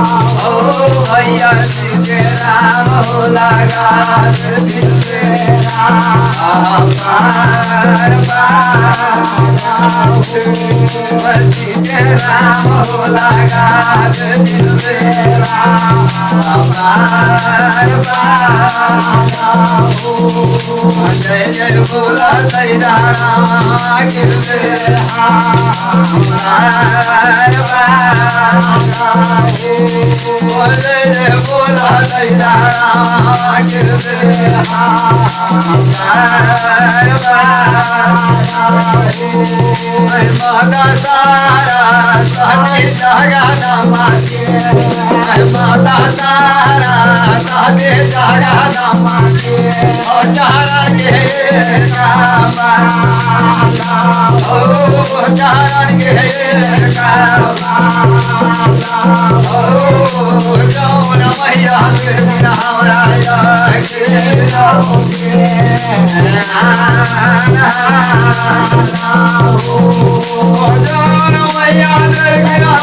भैया सीते राम हो लगा दिल मेरा सीते राम हो लगा दिल मेरा जय जय बोला जय राम दिल मेरा बोला जय राम दिल मेरा माता तारा साथे जागा माते माता तारा साथे जागा माते ओ तारा के रामा ओ तारा के रामा ओ कौन मैया राम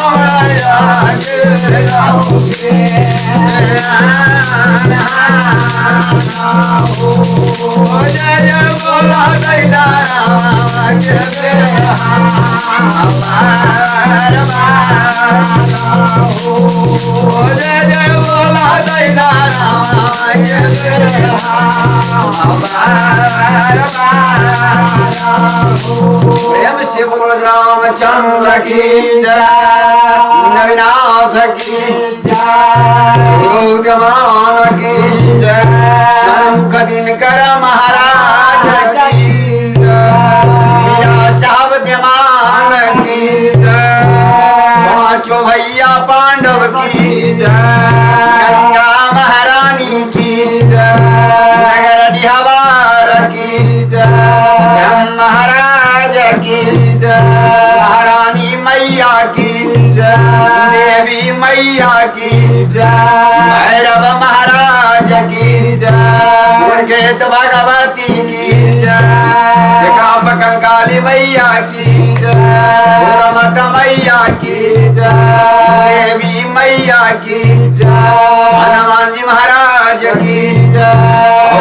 राजा के प्रेम से बोल रामचंद्र की जय नवीनाथ की जय भगवान की जय दिनकर महाराज की जय शाब्दमान की जय पांचों भैया पांडव की जय गंगा महारानी की जय नगर डिहवार की जय महाराज की जय महारानी मैया की जय देवी मैया की जय भैरव महाराज की जय उनकेत भगवती की जय कंकाली मैया की जय माता मैया की जय देवी मैया की जय हनुमान जी महाराज की जय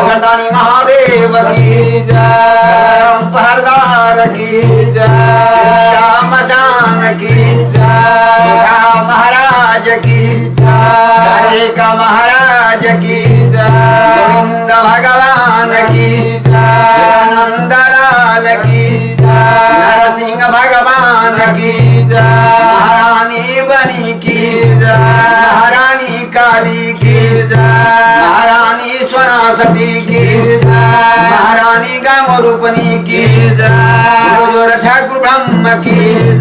गणदानी महादेव की जय पहरदार की जय मसान की जय महाराज की जय का महाराज की गोविंद भगवान की नंदलाल की नरसिंह भगवान की महारानी बनी की महारानी काली की महारानी स्वनासती की महारानी गामरूपनी की जोर ठाकुर ब्रह्म की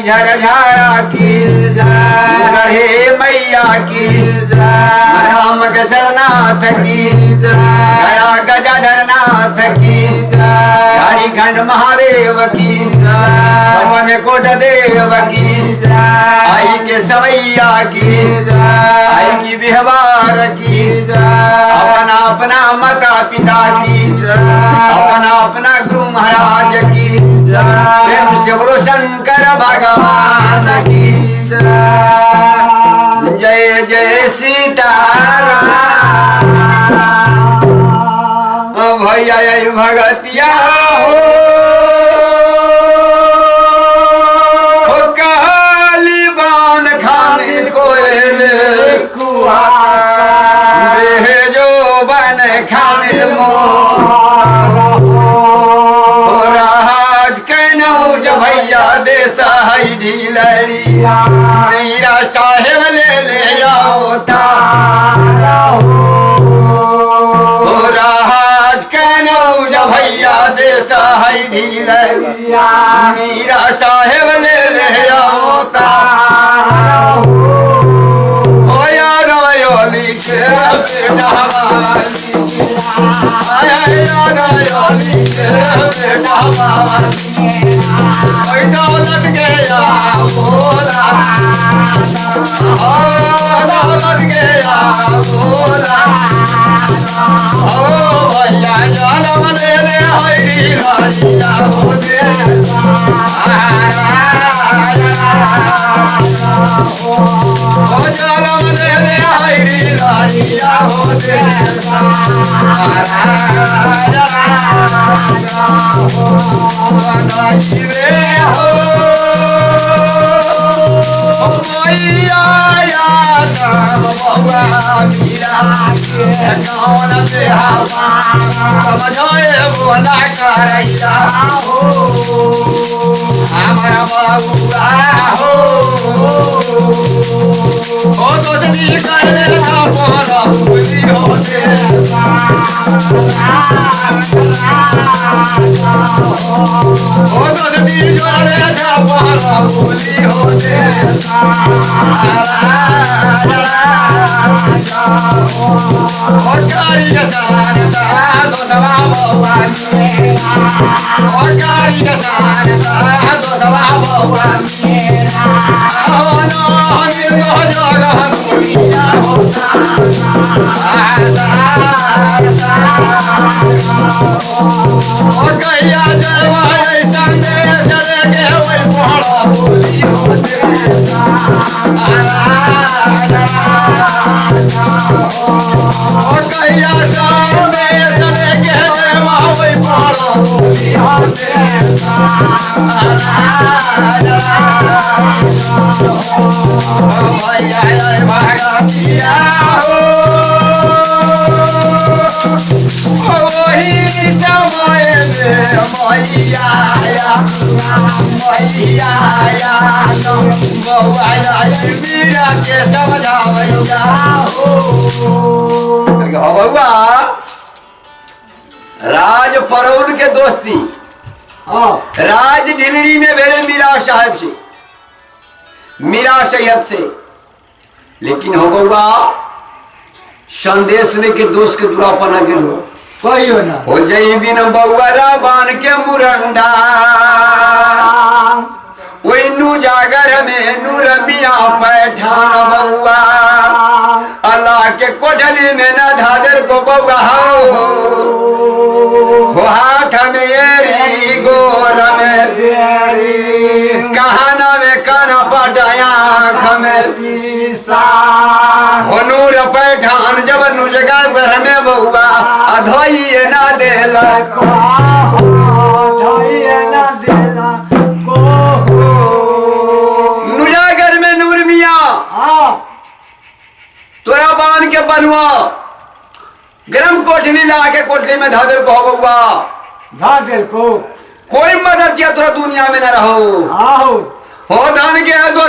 झरझारा की गढ़े मैया की राम केसरनाथ की गया गजाधरनाथ की हरिखंड महादेव की पवन कोट देव की आई के सवैया की आई की व्यवहार की अपना अपना माता पिता की अपना अपना गुरु महाराज की प्रेम से बोलो शंकर भगवान की जय जय सीताराम भैया भगतिया हो काली बान खाने कोयल जो बन खाने राज कहनौज भैया देसा है ढीलरी मेरा साहेब ले ले जाओता राज कहनौज भैया देसा है ढीलरी मेरा साहेब ले ले जाओता ओ यार योली के बेटा आया यार योली के बेटा ओए दौलत गया बोला दौलत गया बोला ओ भैया जान ले ले हरी राजा हो दे राज परौल के दोस्ती राज ढिलरी में भेले मीरा साहब से, मीरा सैयद से, लेकिन हो बउआ संदेश लेके दोस्त के दूरा पर न गिर हो जई दिन बउआ बान के मुरंडा वही नू जागर में नूर मिया पैठान बउआ अल्लाह के कोठली में न धादर को बउआ हो हाथ में एरी गोर में कहाना में काना पटाया आँख में शीशा हो नूर पैठान जब नू जगा घर में बउआ अधोइए ना देला नुजागर में नूर मिया तोरा बांध के बनवा गरम कोठली ला के कोठली में धादर को हो बउआ धादर को कोई मदद किया तोरा दुनिया में न रहो हो धन के दो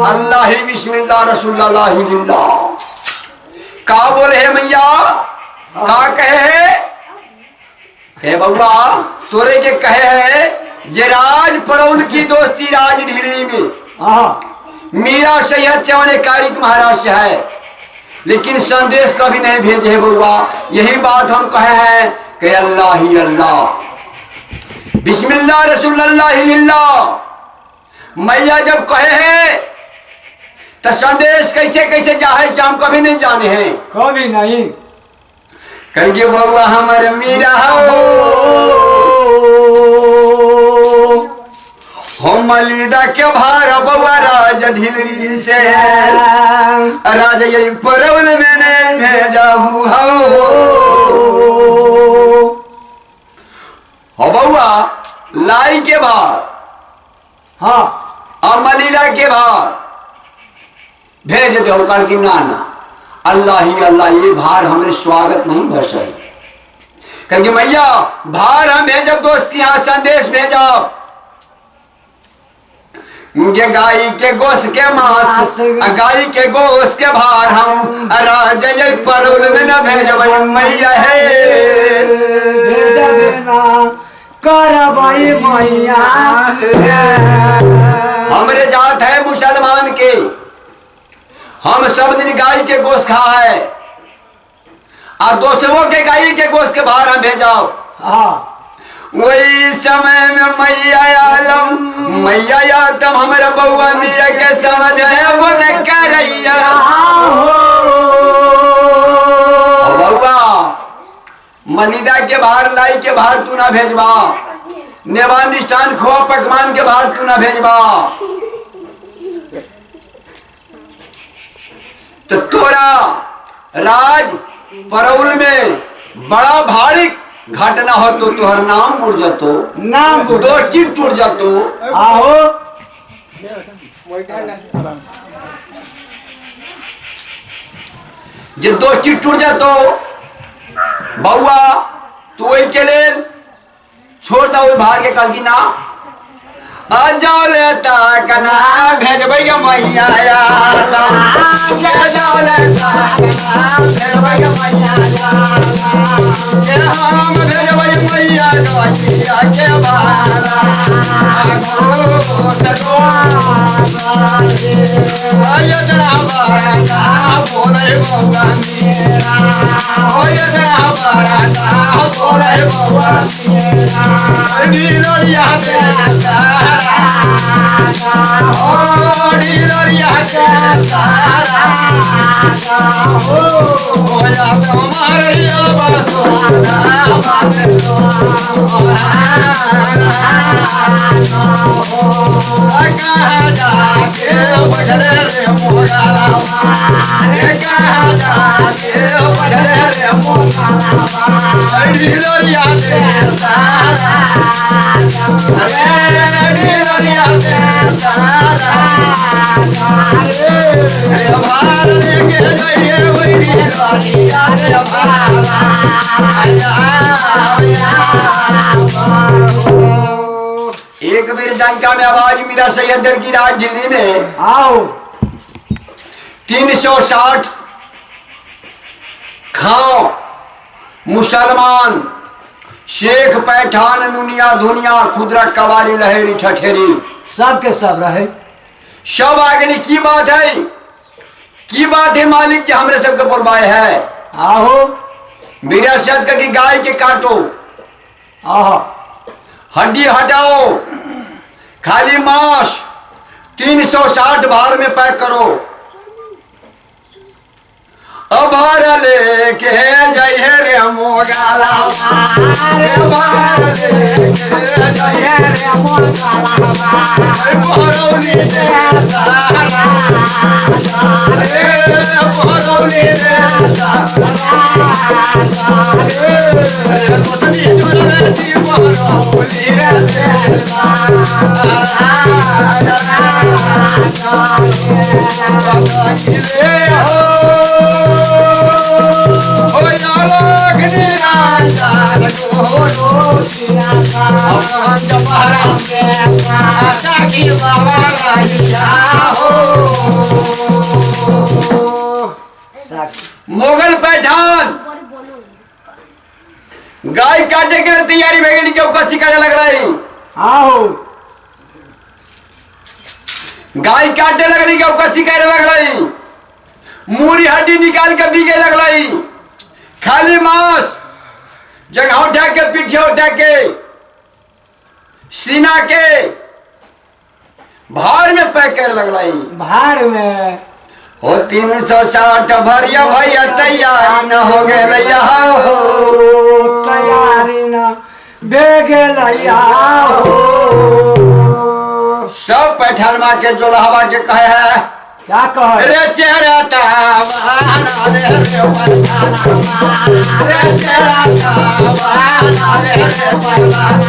अल्लाह बिस्मिल्लाह रसूलुल्लाह का बोले है मैया का कहे है बउआ तोरे के कहे है जे राज परौल की दोस्ती राज ढिलनी में मीरा सैयद चौने कारिक महाराज से है, लेकिन संदेश कभी नहीं भेजे है बउआ। यही बात हम कहे हैं कि अल्लाह ही अल्लाह बिस्मिल्लाह रसूलुल्लाह। मैया जब कहे हैं तो संदेश कैसे कैसे जाहिर से हम कभी नहीं जाने हैं, कभी नहीं। कहेंगे बउआ हमारे मीरा हो मलिदा के भार बउआ राज ढिलरी से राज यही परवल मैंने भेजा हूँ। गाय के भार हाँ और मलिदा के भार भेज दो कर की नाना अल्लाह ही अल्लाह ये भार हमरे स्वागत नहीं भर सही क्योंकि मैया भार हम भेजब दोस्त के यहाँ संदेश भेजब ये गाय के गोश के मांस गाय के गोश के भार हम राजा परुल में न भेजब मैया है भेज देना करवाई मैया हमरे जात है मुसलमान के हम सब दिन गाय के गोश खा है और दूसरों के गाय के गोश के भार हम भेजाओ हाँ वही समय में मैया आलम मैया आतम हमारा बउआ मीरा के समझ है वो न करैया बउआ मलिदा के भार लाई के भार तू ना भेजबा नेवान स्थान खोआ पकवान के भार तू ना भेजबा तो तोरा राज परौल में बड़ा भारी घटना हो तो तुहर नाम उड़ जातो नाम बोल दो चीज टूट जातो आहो जे दो चीज टूट जातो बउआ तू वही के ले छोड़ता हुए बाहर के कल की ना जाओ लेता कना भेजबै गे मैया जाओ लेता भेजबै गे मैया हम भेजबै मैया मैया के बाला जरा बारा बोले बउआ मेरा जरा बारा बोले बउआ नीलोरिया एक बेर डंका में आवाज मेरा सैयदर की राज दिल्ली में आओ 360 खाओ मुसलमान शेख पैठान नुनिया दुनिया खुदरा कवाली लहेरी ठठेरी सबके सब रहे सब आगे की बात है मालिक के हमरे सबके बुलवाए है आहो विरासत का की गाय के काटो आहो हड्डी हटाओ खाली मांस 360 भार में पैक करो अभार लेके जय रे मोगाला अभार लेके जय रे मोगाला बोरौली दे बोरौली दे मुगल पैठान गाय काटे के तैयारी भेगली के कसी करे लग रही आओ गाय काटे लग रही के कसी करे लग रही मूरी हड्डी निकाल के बीगे लग रही खाली मांस जगह उठा के पीछे उठा के सीना के भार में पैक करे लग रही भार में हो 360 भरिया भैया तैयारी न हो गए हो तैयारी न बेगे लैया हो सब पैठान माँ के जोड़ावा के कहे है क्या कह रे चेहरा तावाना रे रे चेहरा तावाना रे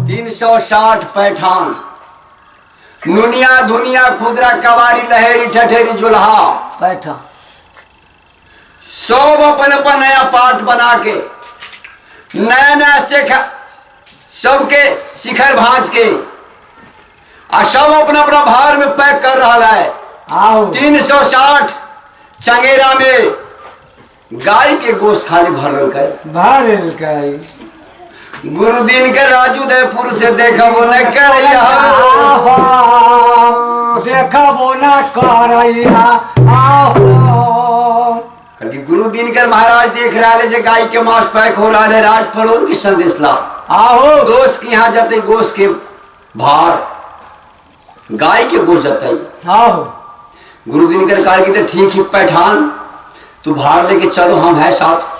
तीन 360 पैठान नुनिया धुनिया खुदरा कवारी लहेरी ठठेरी जुल्हा बैठा सब अपन अपन नया पाठ बना के नया नया सबके शिखर भांज के आ सब अपना अपना भार में पैक कर रहा है। आओ 360 चंगेरा में गाय के गोश्त खाली भरल कर भरल कई गुरु दिन के राजू देवपुर से देखा वो न करैया देखबो न करैया आहो कि गुरु दिनकर महाराज देख रहा है जे गाय के मांस पैक हो रहा है राज फरोल की संदेश ला आहो दोस्त के यहाँ जाते गोश्त के भार गाय के गोश्त जाते आहो गुरु दिनकर कहा कि तो ठीक है पैठान तू भार लेके चलो हम है साथ।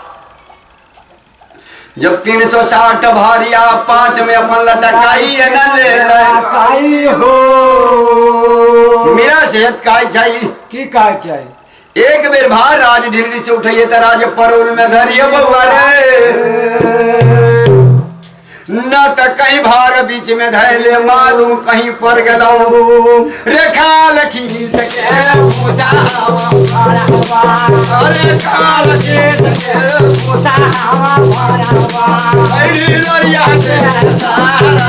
जब 360 भारिया पाट में अपन लटकाई काई हो मेरा सेहत काय चाहिए की काय चाहिए एक बेर भार राज दिल्ली से उठाइए तो राज परोल में धरिए बउआ रे न तो कहीं भार बीच में धैले मालूम कहीं पर गलो रेखा लखी सके पूजा अरे काल के सके पूजा अरे लरिया से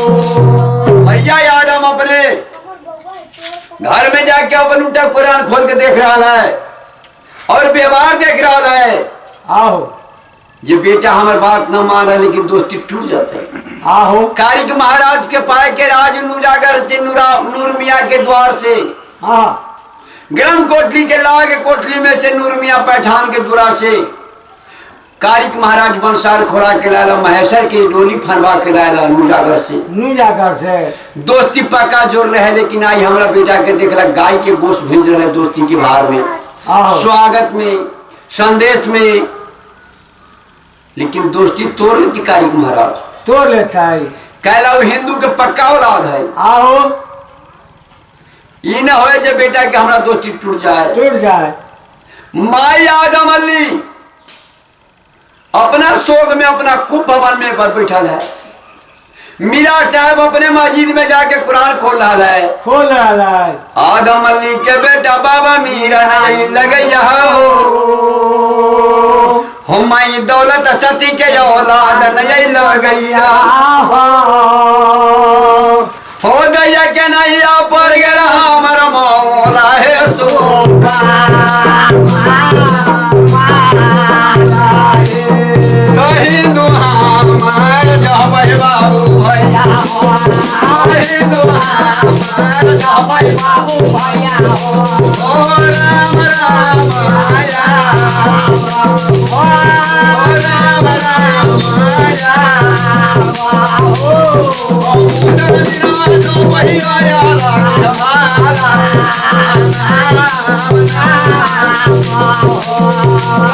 भैया याद हम अपने घर में जाके अपन उल्टा कुरान खोल के देख रहा है और व्यवहार देख रहा है। आहो ये बेटा हमारे बात न मान रहा लेकिन दोस्ती टूट जाता है। आहो कारिक महाराज के पाए के राज नूरागर से नूर मियाँ के द्वार से हाँ ग्रम कोठली के लागे कोठली में से नूर मियाँ पैठान के द्वार से कारिक महाराज बंसार खोरा के लाला महेश्वर के डोली फनवा के लाला नूरागर से नूरागर से दोस्ती पक्का जोड़ रहे है। लेकिन आई हमारा बेटा के देख रहा गाय के गोश्त भेज रहे दोस्ती के भार में स्वागत में संदेश में लेकिन दोस्ती तोड़ लेती कारिक महाराज तोड़ लेता है कहला वो हिंदू के पक्का औलाद है। आहो ये न हो जब बेटा के हमारा दोस्ती टूट जाए माई आदम अली अपना शोक में अपना खूब भवन में पर बैठा है। मीरा साहब अपने मस्जिद में जाके कुरान खोल रहा है। आदम अली के बेटा बाबा मीरा नहीं लगैया हो माई दौलत सती के औलाद नहीं लगैया हो दैया के नैया पर गया हमारा मौला है सो हिंदू हमार जाबै बाबू भैया हिंदू हमार जाबै बाबू भैया ओ राम राम माया ओ राम राम माया वही आया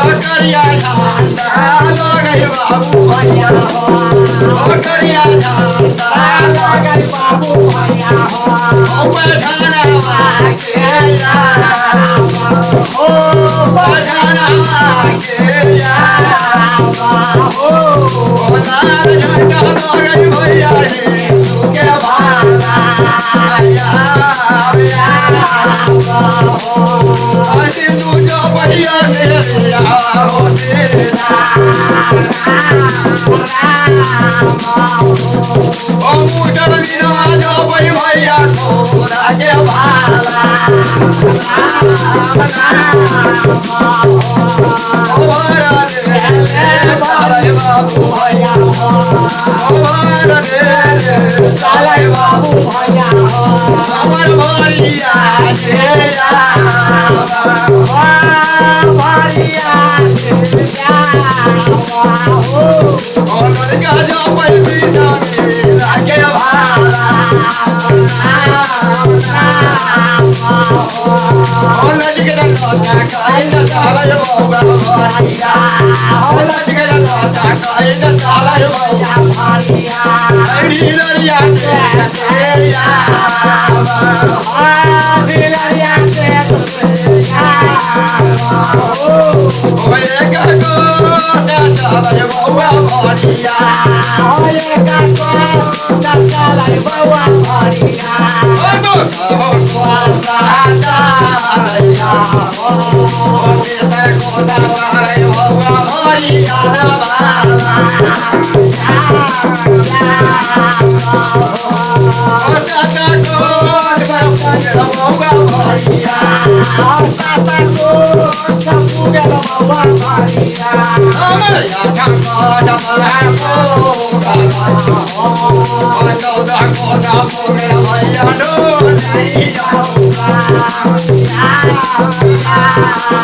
करिया बाबू भैया करिया बाबू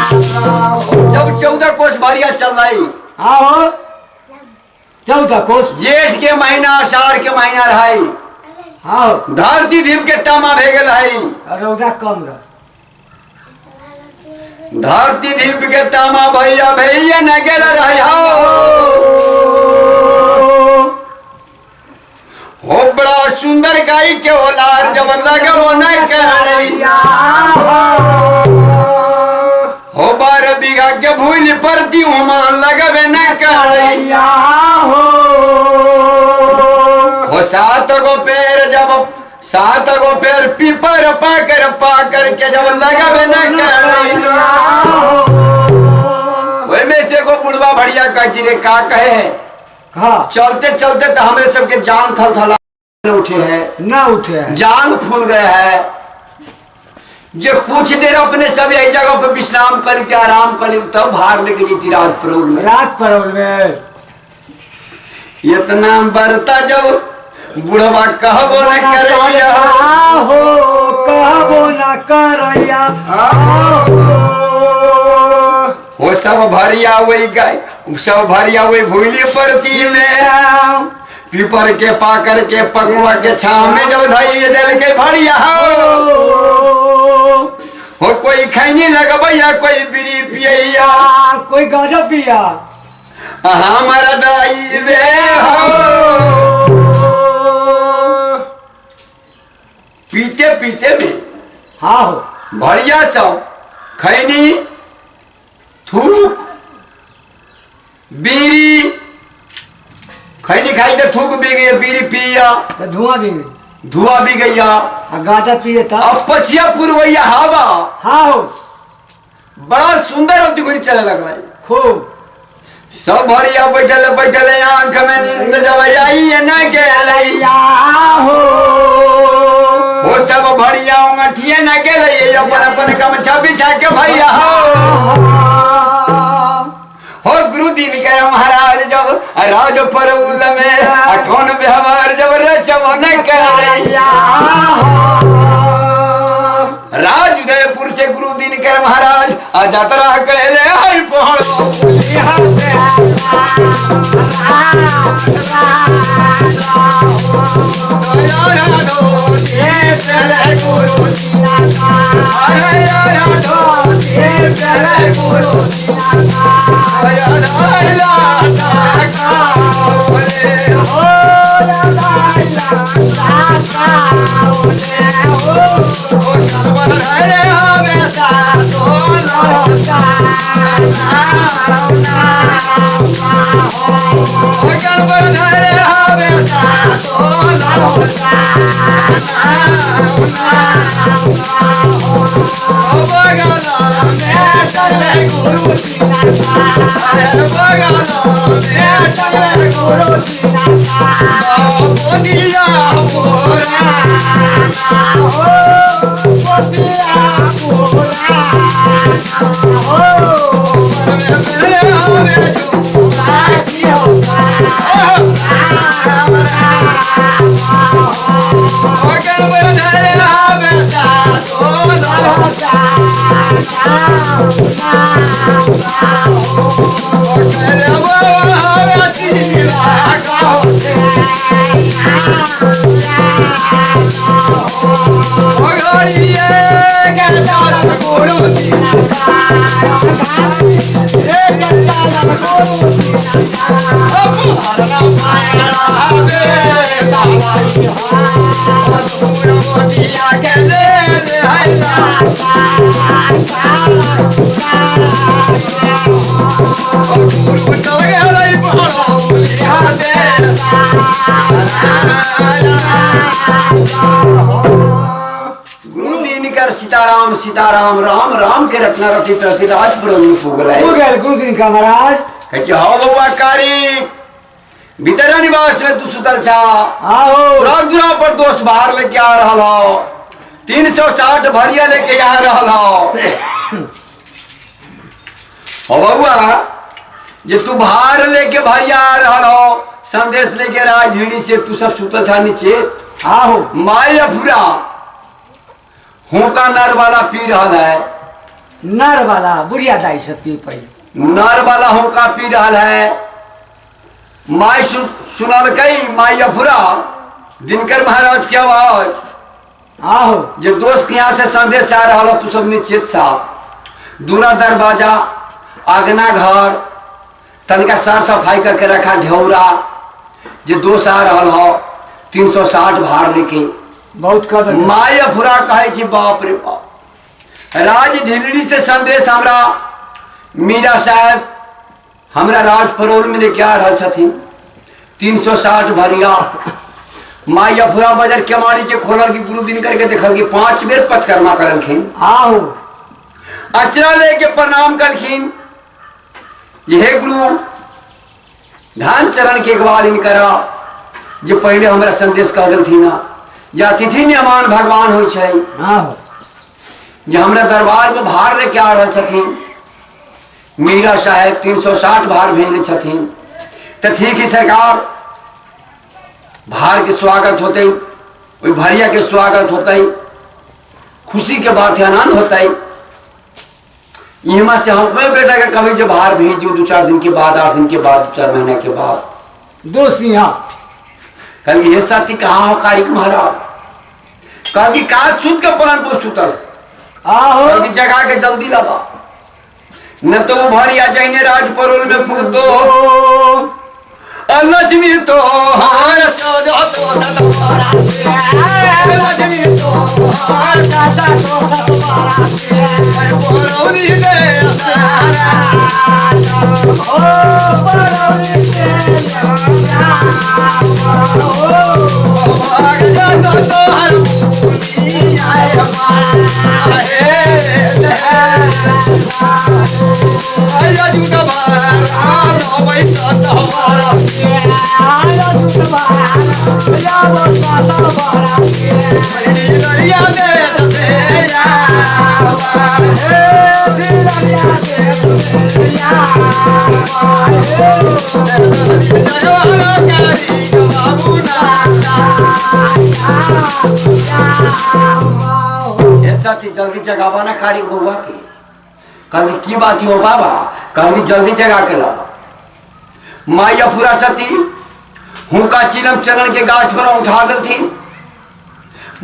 जब 14 कोस बारिया चल रही आओ 14 कोस जेठ के महीना आषाढ़ के महीना रही आओ धरती धीप के तामा भे गेल है रौदा कम रह धरती धीप के तामा भैया भैया न गेल रही हो बड़ा सुंदर गाय के होलार जब लगबो न करैया हो 12 बीघा के भूल परती हुमान लगबे न करैया हो 7 गो पेड़ जब 7 गो पेड़ पीपर पाकर के जब लगबे न करैया ओए में से को बुढ़वा बढ़िया कहती रे का कहे है हाँ चलते चलते तो हमरे सबके जान थलथला उठे है ना उठे है जान फूल गया है जो कुछ देर अपने सब यही जगह पर विश्राम करके आराम कर तब भाग लेके जीती रात परोल में इतना बरता जब बुढ़वा कहबो न करैया हो कहबो न करैया वो सब भरिया वही गाय सब भरिया वही भूली परती में पीपर के पाकर के पकुआ के छाव में जब धई दिल के भरिया हो कोई खैनी लगबैया कोई बीड़ी पियैया कोई गांजा पिया हमारा दाई बे हो पीते पीते में हाँ हो भरिया सब खैनी थूक बीड़ी खैनी खाई तो थूक भी गई बीड़ी पिया तो धुआं भी गया गांजा पिए था अब पछिया पुरवैया हवा हाँ हो बड़ा सुंदर होती हुई चले लगा खूब सब भरिया बैठल बैठल आंख में नींद जब आई न गेलैया हो सब भरिया अंगठिए न गेलै अपन अपन गमछा बिछा के भैया हो गुरु दिन के महाराज जब राज परउल में अठोन व्यवहार जब रचब न करैया राज उदयपुर से गुरु दिनकर महाराज आ यात्रा कहले हई पहड़ो गुरु दिनकर सीताराम सीताराम राम राम के रत्ना रति प्रति राजपुर हो गए गुरु दिन का महाराज कहे हो बउआ कारी भीतर निवास में तू सुतल छा आओ रात दुरा पर दोस्त बाहर लेके आ रहा हो 360 भरिया लेके आ रहा हो बउआ जे तू बाहर लेके भरिया आ रहा हो संदेश लेके राजझीड़ी से तू सब सुतल था नीचे आओ माय अफुरा होका नर वाला पी रहा है नर वाला बुढ़िया दाई सब पी पाई नर वाला होका पी रहा है माय सुनल कई माय अफुरा दिनकर महाराज की आवाज आओ जो दोस्त के यहाँ से संदेश आ रहा तू सब निश्चित सा दूरा दरवाजा आगना घर तनिका साफ सफाई करके रखा ढेउरा जो दोस्त आ रहा हो 360 भार लेके बहुत कदर माय अफुरा कहे कि बाप रे बाप राज झिलड़ी से संदेश हमरा मीरा साहब हमरा राज परोल में लेके आ रहा छथिन 360 भरिया माई अफुरा बाजार केवाड़ी के खोलल की गुरु दिन करके देखल की 5 बेर पचकर्मा करलखिन आओ अचरा लेके प्रणाम करखिन जे हे गुरु ध्यान चरण के इकबाल इनकरा जे पहले हमरा संदेश कह देलथिन जे अतिथि मेहमान भगवान होइ छै आओ जे हमरा दरबार में भार लेके आ रहल छथिन मीरा साहेब 360 भार भेजले छथिन तो ठीक है सरकार भार के स्वागत होते वही भरिया के स्वागत होते खुशी के बात है आनंद होता है यहाँ से हम बेटा के कभी जब भार भेज दियो 2-4 दिन के बाद 8 दिन के बाद 2-4 महीने के बाद दोस्त यहाँ कल ये साथी कहाँ हो कारिक महाराज कल की काज सुत के पलंग पर सुतल आओ कल की जगह के जल्दी लबा न तो वो भरिया जाइने राज परोल में फूक दो लक्ष्मी तो हार आओ ऐसा थी जल्दी जगावा ना कारी बउआ के। कहती की बात हो बाबा? कहती जल्दी जगा के ला। माई अफुरा सती हुका चिलम चरण के गाछ पर उठा दल थी।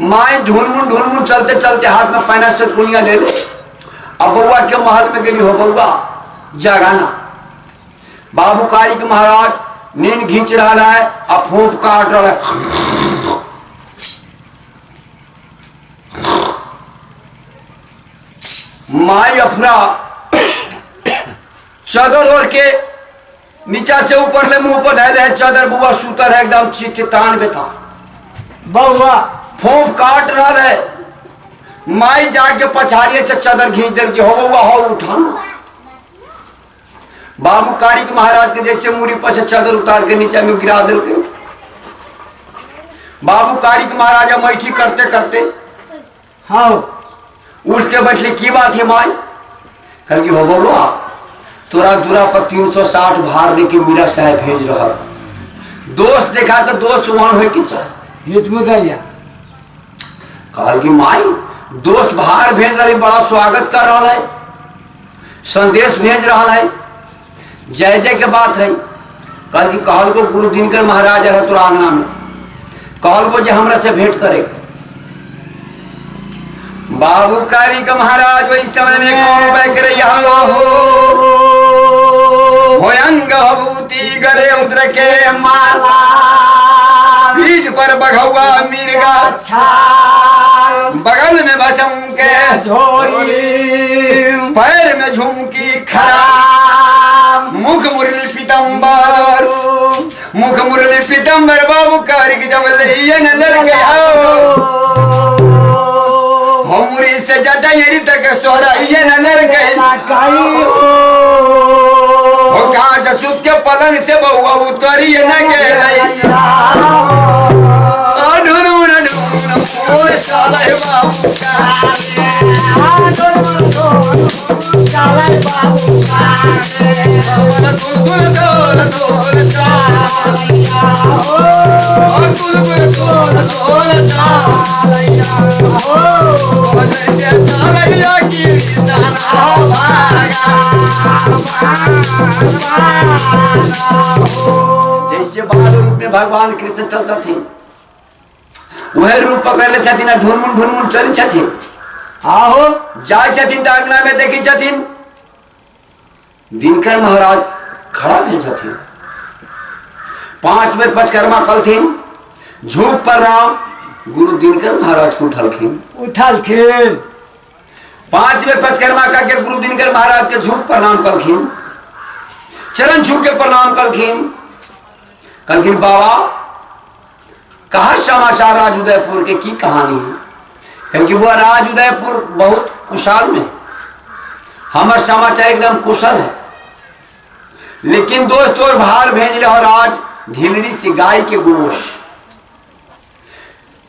माई ढूंढ चलते चलते हाथ में पैना से कुनिया ले ले। अब बउआ के महल में गई हो बउआ जगाना। बाबू कारी के महाराज नींद खींच रहा है और फूंक काट रहा है। माई अफरा चादर ओढ़ के नीचा से ऊपर ले मुंह पर ढाले है चादर। बुआ सूतर है एकदम चित्तान बेता। बउआ फूंक काट रहा है। माई जाके पछाड़िए से चादर खींच दे के हो बउआ हो उठाना। बाबू कारी के महाराज के जैसे मूरी पर से चादर उतार के नीचे में गिरा दिल के। बाबू कारी के महाराजा मैठी करते करते हाँ उठ के बैठली। की बात है माई? कल की हो बउआ तोरा दूरा पर 360 भार लेके मीरा साहब भेज रहा। दोस्त देखा तो दोस्त वहां हो के चाहे हित मुदैया कहल की माई दोस्त भार भेज रही बड़ा स्वागत कर रहा है संदेश भेज रहा है जय जय के बात है। कल की कहल को गुरु दिनकर महाराज है तोरा आंगना में। कहल को जे हमरा से भेंट करे। बाबू कारी का महाराज वही समय में कौन बैठ रही होयंग भूति गरे उद्र के माला बीज पर बघौआ मिर्गा बगल में भसम के झोरी पैर में झुमकी खरा मुख मुरली पीतम्बर बाबू कारी की जब ले नजर गया मुरी से ज्यादा यही तक सोहरा ये नजर गई हो कहाँ से सुख के पलंग से बहुआ उतरी न गई जैसे बाल रूप में भगवान कृष्ण चलता थे वह रूप पकड़ ले छथिन ढूंढ चली छथिन। आहो जाय छथिन तो अंगना में देखी छथिन दिनकर महाराज खड़ा भेल छथिन। 5 बेर पचकर्मा कलथिन झूप पर राम गुरु दिनकर महाराज को उठलखिन 5 बेर पचकर्मा करके गुरु दिनकर महाराज के झूप प्रणाम कलखिन चरण छू के प्रणाम कलखिन। कलखिन बाबा कहा समाचार राज उदयपुर के की कहानी है? क्योंकि वह राज उदयपुर बहुत कुशल में हमारे समाचार एकदम कुशल है। लेकिन दोस्त और भार भेज रहे और आज ढिलरी से गाय के गोश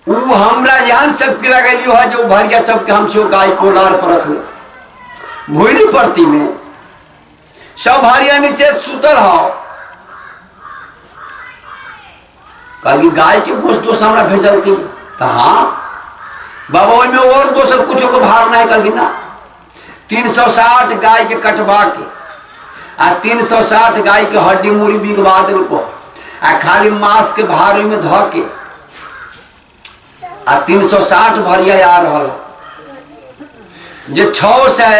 वो हमरा यहाँ शक्ति लगेली है जो भरिया सबके हम छो गाय कोलार पर रखले भूली पड़ती में सब भारिया नीचे सुतल हो कल गाय के गोश्त दोस्त हमरा भेजल थी हाँ बाबा में और दोसर कुछ को भार नहीं कल ना 360 गाय के कटवा के आ 360 गाय के हड्डी मूरी बिगवा दिल को आ खाली मांस के भारी में ध के आ 360 भरिया आ रहा जे 6 से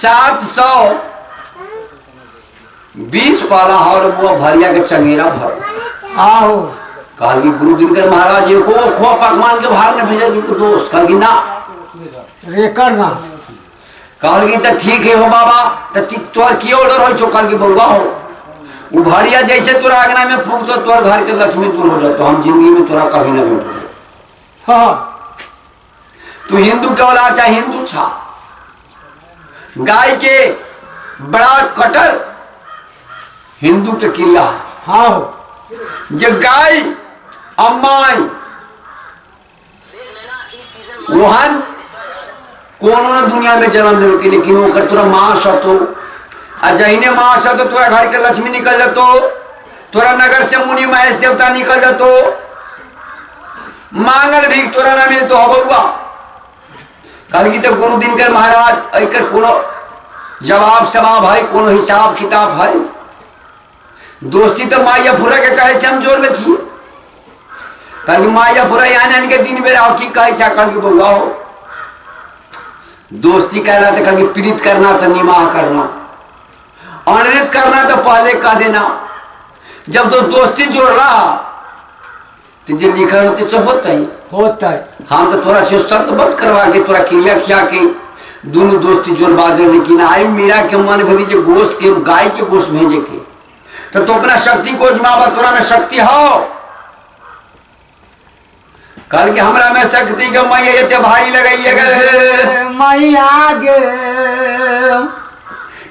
720 पाला और वो भरिया के चंगेरा भर आहो कहल की गुरु दिनकर महाराज जी को खो पकवान के भार में भेजा की दोस्त कहल की ना रे करना कहल की तो ठीक है हो बाबा तो तोर की ऑर्डर हो कहल की बउआ हो वो भरिया जैसे तोरा आंगना में फूक तो तोर घर के लक्ष्मी दूर हो जातो हम जिंदगी में तोरा कभी ना भेंट हाँ तू हिंदू के औलाद चाहे हिंदू छा गाय के बड़ा कटर हिंदू के क्रिया हाँ हो जे गाय अम्माई वहन कोनो न दुनिया में जन्म दे के लेकिन ओकर तोरा मांस हतो आ जहिने मांस हतो तोरा घर के लक्ष्मी निकल जातो तोरा नगर से मुनि महेश देवता निकल जातो मांगल भी तोरा ना मिलतो हो बउआ कल की तो कोनो दिन कर महाराज एकर कोनो जवाब सवाब है, कोनो हिसाब किताब है। दोस्ती तो माया फुरा के कहे हम जोड़ ले छी। कल की माया फुरा यानी के दिन बेरा की कहे छा कल की बउआ हो। दोस्ती कहना तो कल की प्रीत करना तो निमाह करना, अनृत करना तो पहले कह देना। जब तो दोस्ती जोड़ रहा तो जो लिखा होते सब होता है। हम तो थोड़ा से शर्त बंद करवा के थोड़ा क्रिया खिया के दोनों दोस्ती जोड़वा दे। लेकिन आई मीरा के मन भरी जो गोश्त के गाय के गोश्त भेजे के तो अपना शक्ति को जमावा, तोरा में शक्ति हो। कल के हमरा में शक्ति के मैया इतने भारी लगाइए मैया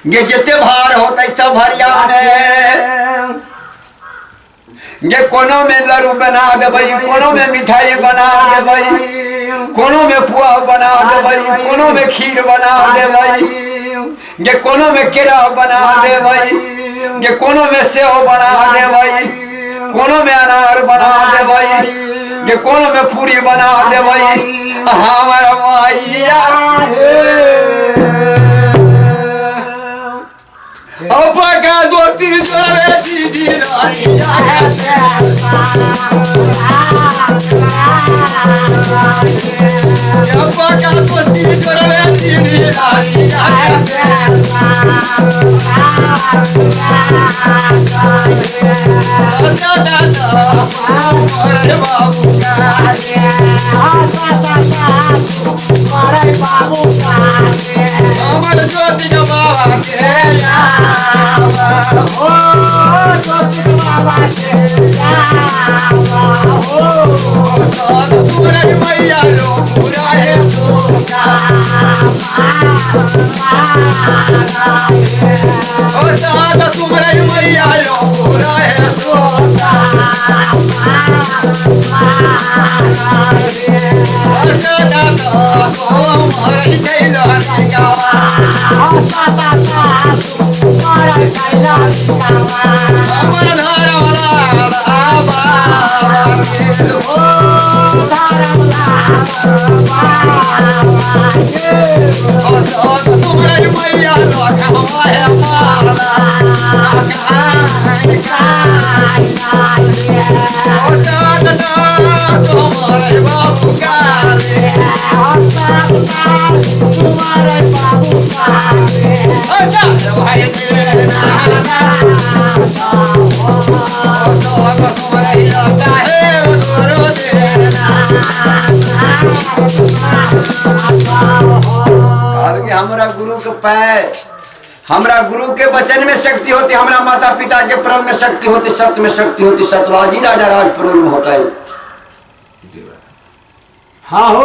गे जितने भार होता है सब भरिया में। ये कोनो में लड्डू बना देबै, कोनो में मिठाई बना देबै, कोनो में पुआ बना देबै, कोनो में खीर बना देबै, ये कोनो में केरा बना देबै, ये कोनो में सेव बना देबै, कोनो में अनार बना देबै, ये कोनो में पूरी बना देबै। हमर मैया अपका दोस्ती जोड़े दीदी रानिया अपका दोस्ती जोड़े दीदी रानिया हमर ज्योति जमावा के मैया लो पूरा है तुम्हारे मैया लो पूरा है तुम्हारे मैया तुम्हारे बाबू हमरा गुरु के पैर, हमरा गुरु के वचन में शक्ति होती, हमरा माता पिता के प्रेम में शक्ति होती, सत्य में शक्ति होती, सतराजी राजा राजपुर में होता है। हाँ हो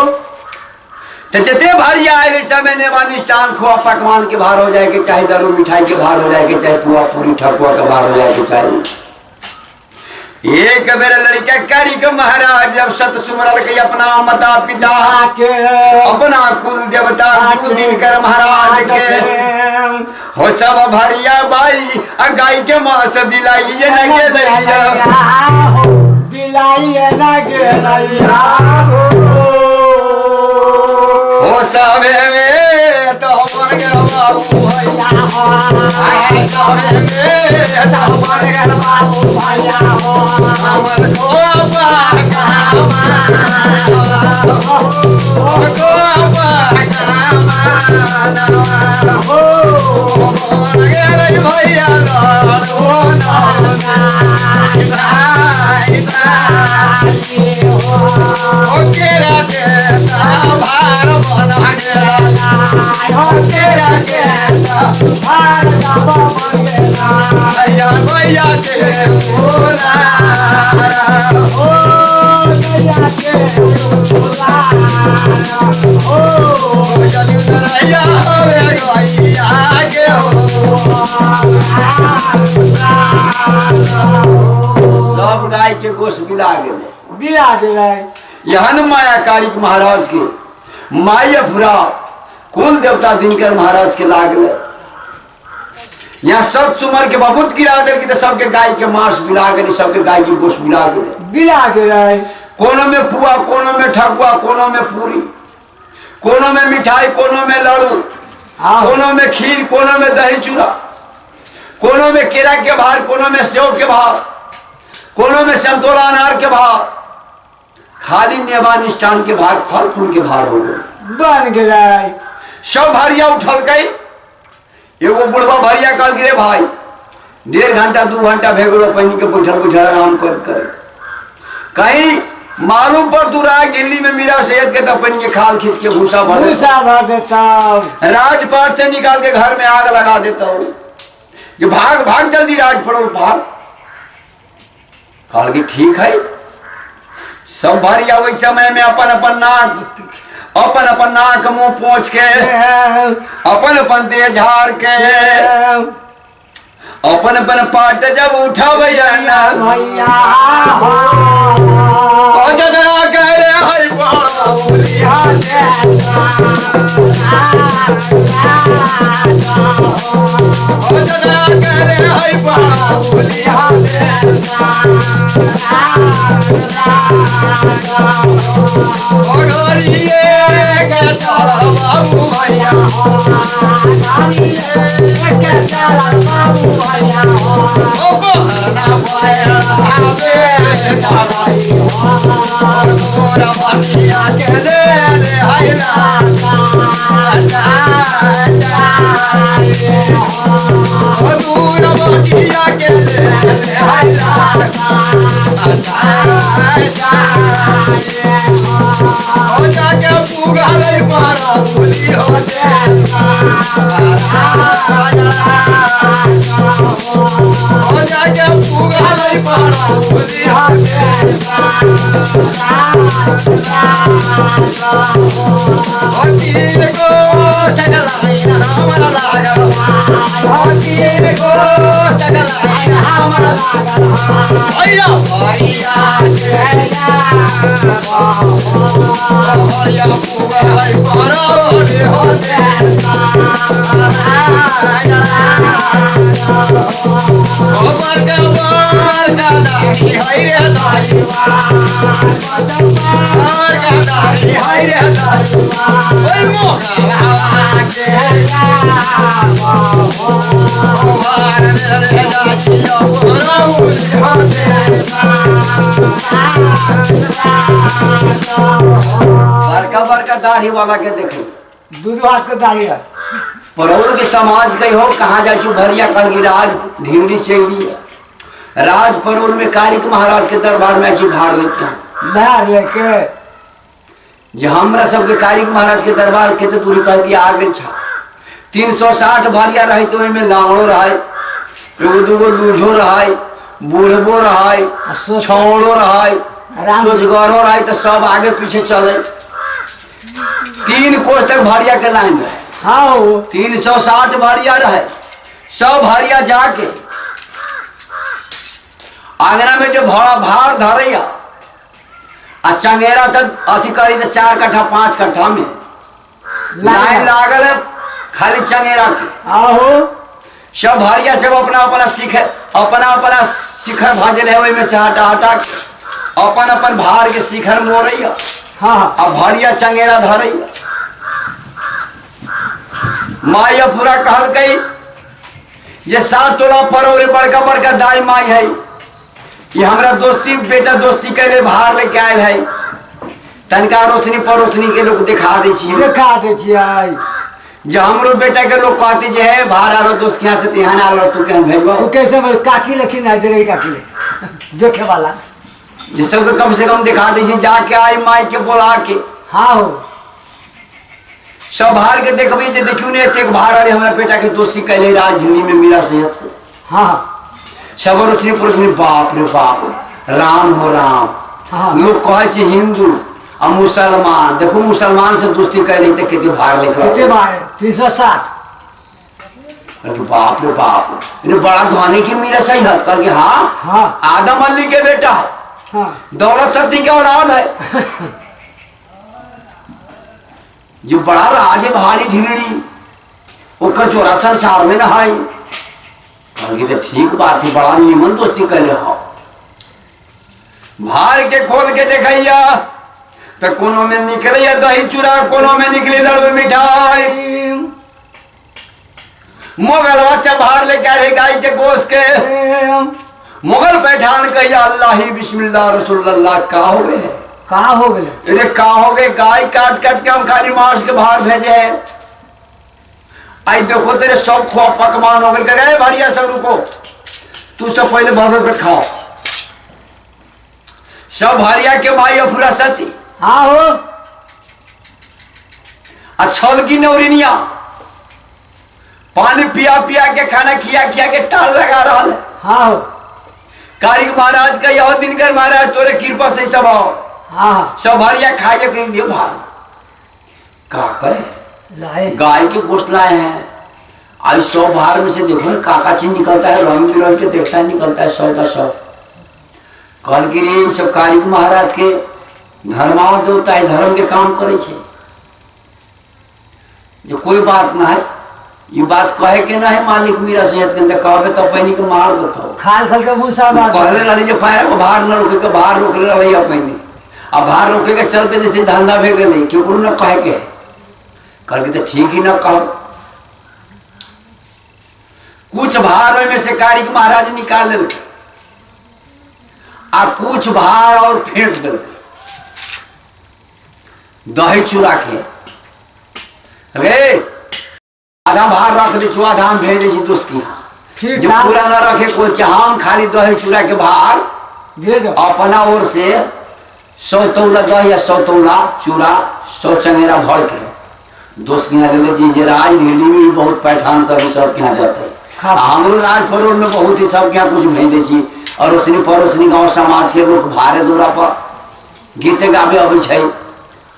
तो जितने भारी आए समय निष्ठान खोआ पकवान के भार हो जाए के चाहे दारू मिठाई के भार हो जाए के चाहे पुआ पूरी ठकुआ का भार हो जाए के चाहे। एक बेर लड़का करी के महाराज जब सत सुमरल के अपना माता पिता के अपना कुल देवता दिन कर महाराज के हो सब भरिया बाई गाय के मास बिलाई न गेलैया बिलाई न गेलैया हो सबे में तो मन गया बाबू भाई सबे में तो मन गया बाबू भाई हमर कोबा सब गाय के गोश्त बिला गेले यहन माया कारिक महाराज के माया फुरा कुल देवता दिनकर महाराज के लागले। यहाँ सब सुमर के बहुत गिरा दे कि सबके गाय के मांस बिला गए, सबके गाय के गोश्त बिला गए। कोनो में पुआ, कोनो में ठकुआ, कोनो में पूरी, कोनो में मिठाई, कोनो में लड्डू, हाँ कोनो में खीर, कोनो में दही चूड़ा, कोनो में केरा के भार, कोनो में सेव के भार, कोनो में संतोला अनार के भार, खाली नेवा निष्ठान के भार, फल फूल के भार हो गए। बन गए सब भरिया उठल गई। एगो बुढ़वा भरिया कल गिरे भाई 1.5 घंटा 2 घंटा भेगलो पानी के बैठल बैठल आराम कर कहीं मालूम पर तू रहा गिल्ली में मीरा सेहत के तपन के खाल खींच के भूसा भर देता राजपाट से निकाल के घर में आग लगा देता हूँ कि भाग भाग जल्दी राज पड़ो भाग। कल की ठीक है। सब भरिया वही समय में अपन अपन नाक मुंह पोंछ के अपन देह झाड़ के अपन पाट जब उठा भैया बड़का दाढ़ी वाला के देखे दूध हाथ के दाढ़ी है परौर के समाज कही हो कहाँ जा चु भरिया कल गिराज ढींगी से राज परौर में कारिक महाराज के दरबार में ऐसी भाड़ लेते हैं बाहर लेके जो हमरा सबके कारिक महाराज के दरबार के तो दूरी कह दिया आगे छा 360 भारिया रहे तो इनमें लांगड़ो रहा एगो दूगो लूझो रहा बूढ़बो रहा छौड़ो रहा सोचगरो रहा तो सब आगे पीछे चले 3 कोस तक भारिया के लाइन रहे। हाँ 360 भारिया रहे। सब भारिया जाके आगरा में जो भड़ा भार धरैया आ चंगेरा सब अथी करी तो 4 कट्ठा 5 कट्ठा में लाइन लागल है खाली चंगेरा के। आहो सब भारिया सब अपना शिखर भाजल है वही में से हटा अपन भार के शिखर मोड़ैया। हाँ अब भारिया चंगेरा धरैया। माई पूरा कहल कई ये 7 टोला परौरे बड़का बड़का दाई माई है ये हमरा दोस्ती बेटा दोस्ती के लिए बाहर लेके आयल है तनका रोशनी परोशनी के लोग दिखा दे जो हमरो बेटा के लोग कहते जे है बाहर आलो दोस्त के यहाँ से तिहान आलो तू केन भेजबो तू कैसे बोल काकी लखी ना जरे काकी ले देखे वाला जिस सब कम से कम दिखा दे जाके आई माई के बोला के। हाँ हो सब बाहर के देखबी जे देखियो ने एक बाहर आले हमरा बेटा के दोस्ती कैले राज झिल्ली में मीरा सेहत से। हाँ सब रोशनी परोशनी बाप रे बाप राम हो राम। हाँ लोग कहे छे हिंदू और मुसलमान देखो मुसलमान से दोस्ती कैले तो कितने भाग लेके 360 बाप रे बाप ये बड़ा धनी की मीरा सही है कह के। हाँ हाँ आदम अली के बेटा है हाँ दौलत शक्ति के औलाद है जो बड़ा राज है भारी ढिलड़ी ओकर चोरा संसार में नहाई तो ठीक बात है बड़ा निमन दोस्ती कैले हो। भार के खोल के देखैया तो कोनो में निकले दही चूड़ा, कोनो में निकली लड़ू मिठाई। मुगल चबार ले कह रहे गाय के गोश्त के। मुगल बैठान कहिया अल्लाह ही बिस्मिल्लाह रसूलुल्लाह। का हो गए कहा हो गए? अरे का हो गए, गाय काट काट के हम खाली मांस के बाहर भेजे हैं। आई देखो तेरे सब खुआ पकवान हो गए भरिया सब। रुको तू सब पहले भर पे खाओ। सब भरिया के माई अफुरा सती। हाँ हो। अच्छल की नौरिनिया पानी पिया पिया के खाना खिया खिया के टाल लगा रहा है। हाँ हो। कारिक महाराज का यह दिन कर महाराज तोरे कृपा से सब आओ। हाँ सब भरिया खाए के लिए भार का करे लाए गाय के गोश्त लाए हैं। आज 100 भार में से देखो ना काका चीज निकलता है, रंग बिरंग के देखता निकलता है 100 का 100। कल के लिए सब कारिक महाराज के धर्माव देवता है, धर्म के काम करे छे। जो कोई बात ना है, ये बात कहे के ना है मालिक मेरा सेहत के अंदर कहबे तो पैनी के मार देतो। खाल खाल के भूसा बात कहले रही जो पैर को भार न रोके के भार रोक ले रही पैनी। अब भार रोके के चलते जैसे धंधा भे गए क्यों न कहे के करके तो ठीक ही न कहो। कुछ भार में से कारिक महाराज निकाल ले आ कुछ भार और फेंक दे दही चूरा के। अरे आधा भार रख दे चुआ धाम भेज दे दोस्त की। जो पूरा न रखे कोई हम खाली दही चूरा के भार दे दो अपना ओर से 100 तौला दही या 100 तौला चूरा 100 चंगेरा भर के दोस्त के यहाँ जी राज ढीली में बहुत पैठान सब के यहाँ जाते हैं। हमरो राज परोड़ में बहुत ही सब के यहाँ कुछ भेज दी और उसने पड़ोसनी गाँव समाज के लोग भारे दूरा पर गीत गावे अबै छै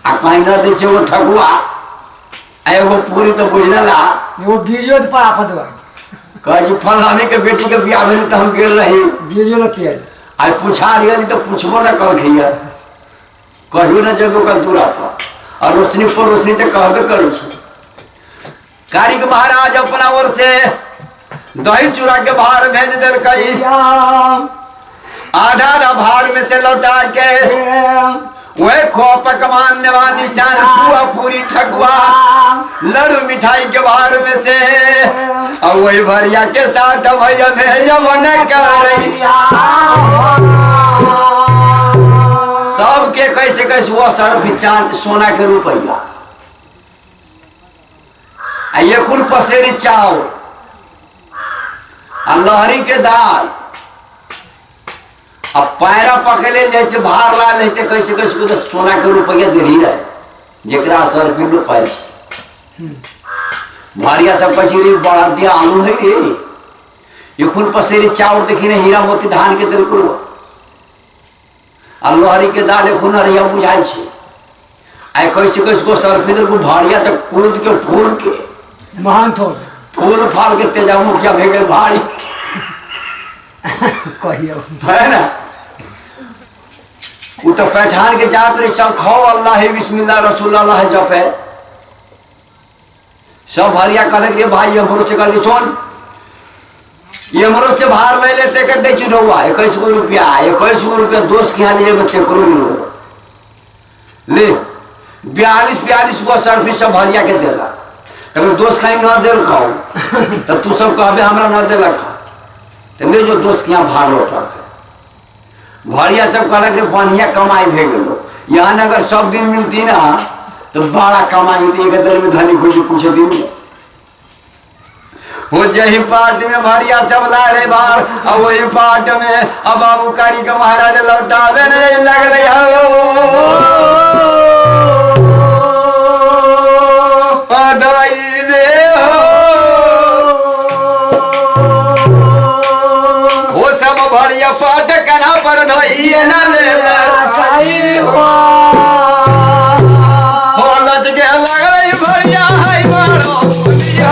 आ कहीं न दे वो ठगुआ एगो पूरी तो बुझना ला वो वीडियो तो पापा दो कह फलाने के बेटी के बियाह में तो हम गेल रही वीडियो न पिया आज पूछा रही तो पूछबो न कह खैया कहियो न जब ओकर दूरा पर और रोशनी पर रोशनी तो कहबे करे छी। कारिक महाराज अपना ओर से दही चूरा के भार भेज दिल कई। आधा आधा भार में से लौटा के वह खो पकवान निष्ठान पुआ पूरी ठकुआ लड्डू मिठाई के भार में से और वही भरिया के साथ भैया भेजब न कर सबके कैसे कैसे वो सर्फ चांद सोना के रुपया ये कुल पसेरी चाव लहरी के दाल अब पैरा पकड़े जैसे भार ला लेते कैसे कैसे तो सोना के रुपया दे रही रहे जरा सर पिंड पाए भारिया सब पसीरी बढ़ा दिया आलू है रे ये कुल पसेरी चावल देखी ने हीरा मोती धान के दिल को लहरी के दाल खुनरिया बुझाई छे आई कैसे कैसे को सर पिंड को भारिया तक कूद के फूल के महान थो फूल फाल के तेजा मुखिया भेगे भारी कहियो है ना वो तो पैठान के जात रे सब खाओ अल्लाह ही बिस्मिल्लाह रसूलुल्लाह जपे सब भरिया कहले रे भाई हमरो से कहले सुन ये हमरो से भार ले ले से कर दे चुरौआ 21 रुपया 21 रुपया दोस्त के यहाँ लिए बच्चे करो ले 42 को सर्फी सब भरिया के देला अगर दोस्त कहीं न देल खाओ तो तू सब कहबे हमरा न देला खा तो जो दोस्त के यहाँ भार लौटा भरिया सब कहलक रे बढ़िया कमाई भे गेलो यहाँ अगर सब दिन मिलती ना तो बड़ा कमाई होती एक दिन में धनी खोजी कुछ दिन में हो जही पार्ट में भरिया सब लाड़े बार और वही पार्ट में अब बाबू कारी का महाराज लौटावे नहीं लग रही हो सब भरिया पाट कना पर धइए न ले हो लज के लग रही भरिया है मारो दुनिया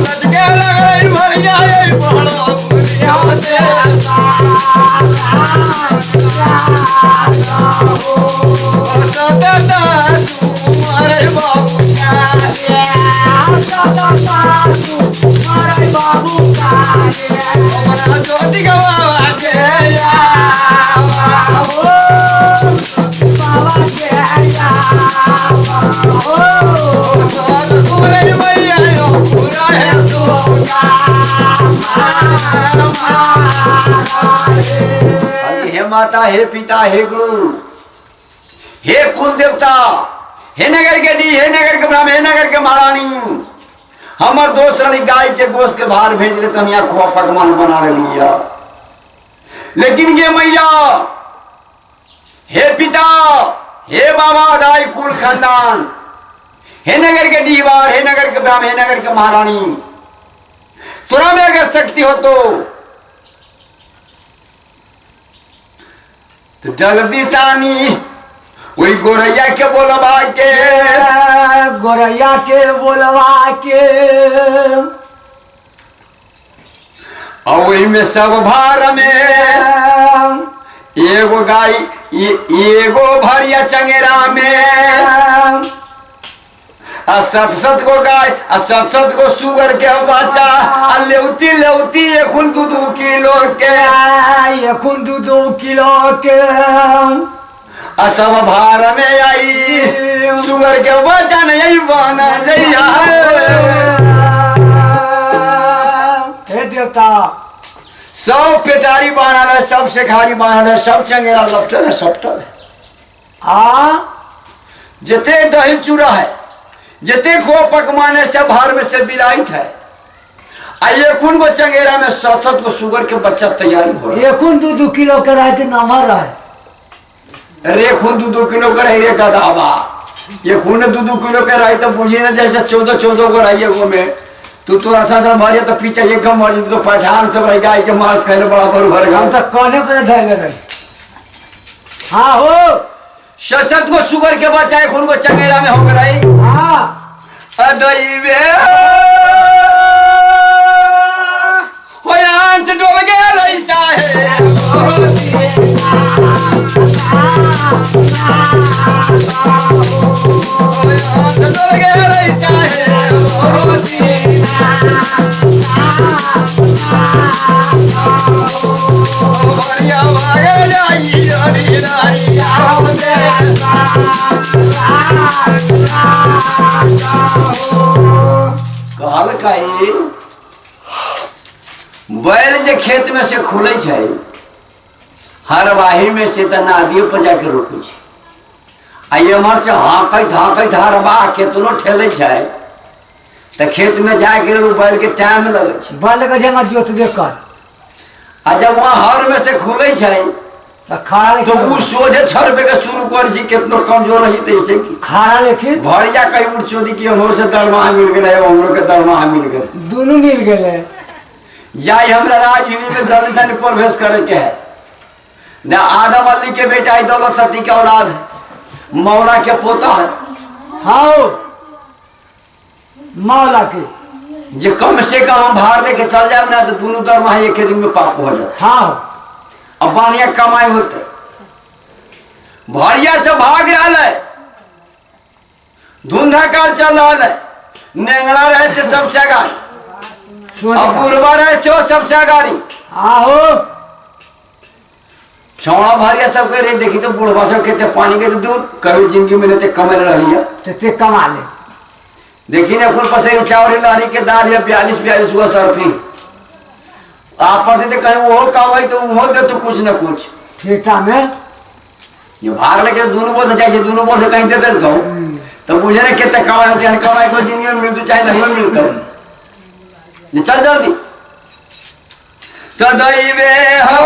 लज के लग रही भरिया है मारो दुनिया से मारे बाबू हमारा ज्योति का बाबा के तुम्हारे भैया पूरा है हे माता, हे पिता, हे गुरु, हे कुल देवता, हे नगर के डी, हे नगर के ब्राह्मण, हे नगर के महारानी, हमार दोस्त रही गाय के गोश्त के बाहर भेज ले तम यहाँ खुआ पकवान बना लिया। लेकिन ये मैया, हे पिता, हे बाबा दाई कुल खानदान, हे नगर के डीवार, हे नगर के ब्राह्मण, हे नगर के महारानी, तुरा में अगर शक्ति हो तो जल्दी सानी वही गोरैया के बोलवा के, गोरैया के बोलवा के, और वही में सब भार में एगो गाय, एगो भरिया चंगेरा में, सत सत को गाय, सत सत को सुगर के बच्चा, लेउती लेउती 1-2 किलो के, 1-2 किलो के, सब भार में आई सुगर के बच्चा नहीं बना जइया। हे देवता, सब पेटारी बांधल है, सब शेखारी बांधल है, सब चंगेरा लपटल है, सपटल है। जते दही चूड़ा है, जते खो पकवान है, सब भार में से बिलाइत है। आइए कुन को चंगेरा में 7-7 को सुगर के बच्चा तैयारी हो रहा है। 1-2 किलो के रहते नमर रहे, रे खून 2 किलो का रही रे गदावा, ये खून 2 किलो के रही तो बुझे ना जैसे 14 को रही है। में तू थोड़ा सा मारिए तो पीछे एक कम मर तो पठान सब रह गाय के मांस खाने बड़ा भर हम तो कहने पर धैले रहे। हाँ हो 7-7 को सुगर के बच्चा खून को चंगेरा में हो गई। हाँ अदैवे होयांच डोल के रहता है, कहल कही बैल जे खेत में से खुले छै, हर वाही में से तो नादियों पर जाके रोके छै। आइए मर से हाँकैत हरबा केतनो ठेले छै तो खेत में जाके बैल के टाइम लगे छै। बैल के जमा जोत दे कर, आ जब वहाँ हर में से खुले छै तो खाड़ा तो वो सोझे छरपे के शुरू कर छी, केतनो कमजोर रही तैसे की खाड़ा लेकिन भरिया कहीं उठ चोदी की हमरो से दरमाहा मिल गए, हमरो के दरमाहा मिल गए, दोनों मिल गए। जाई हमरा राजनीति में जल्दी से प्रवेश करे के है। न आदम अली के बेटा है, दौलत सती के औलाद है, मौला के पोता है। हाँ मौला के जे कम से कम हम भार लेके चल जाए ना तो दोनों दरमाहा एक दिन में पाप हो जाए। हाँ अब बानिया कमाई होते भरिया से भाग रहा है, धुंधा काल चल रहा है, नेंगड़ा रहे से सबसे गाड़ी, अब बुरबा रहे छो सबसे गाड़ी। आहो छौड़ा भरिया सब कह रहे देखी तो बुढ़वा सब कहते पानी के दूध कभी जिंदगी में नहीं कमर रही है तो ते कमा ले। देखी ना कुल पसेरी चावल लारी के दाल है 42 हुआ सरफी आप पढ़ते थे कहीं वो कमाई तो वो दे तो कुछ न कुछ ठेका में ये भाग लेके दोनों बोल जाए, दोनों बोल से कहीं दे दे तो मुझे ना कितने कमाई होती है, कमाई को जिंदगी में मिलती चाहे नहीं मिलता है। चल जल्दी सदैवे हो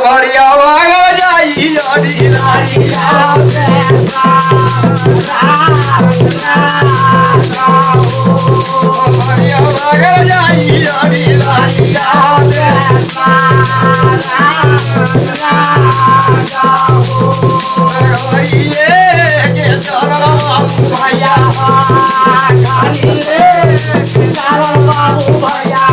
बढ़िया भागा जाई भैया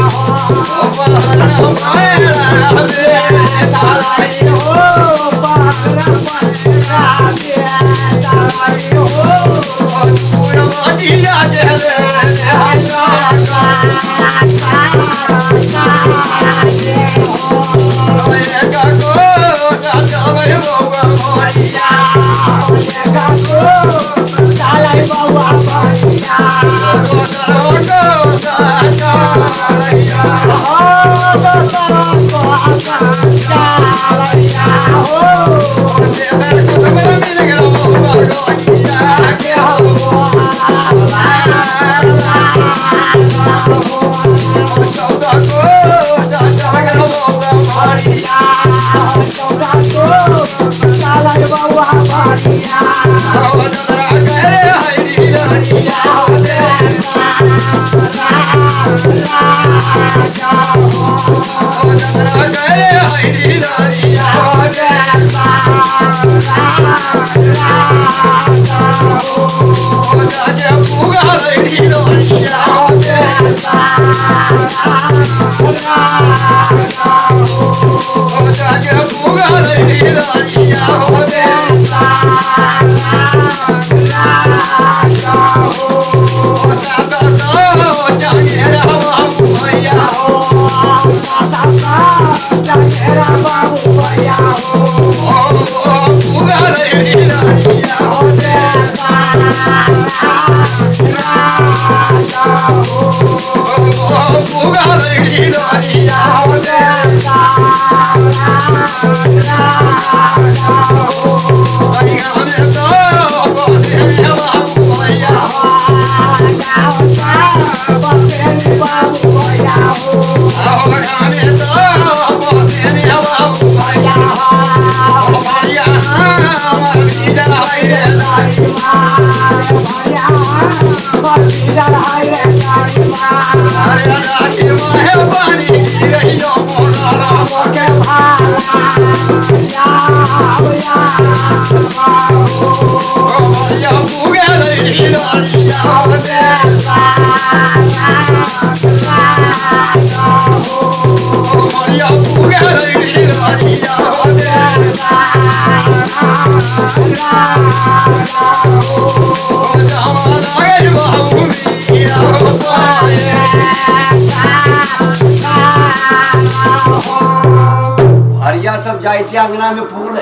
हरिया सब जाइते अंगना में फूल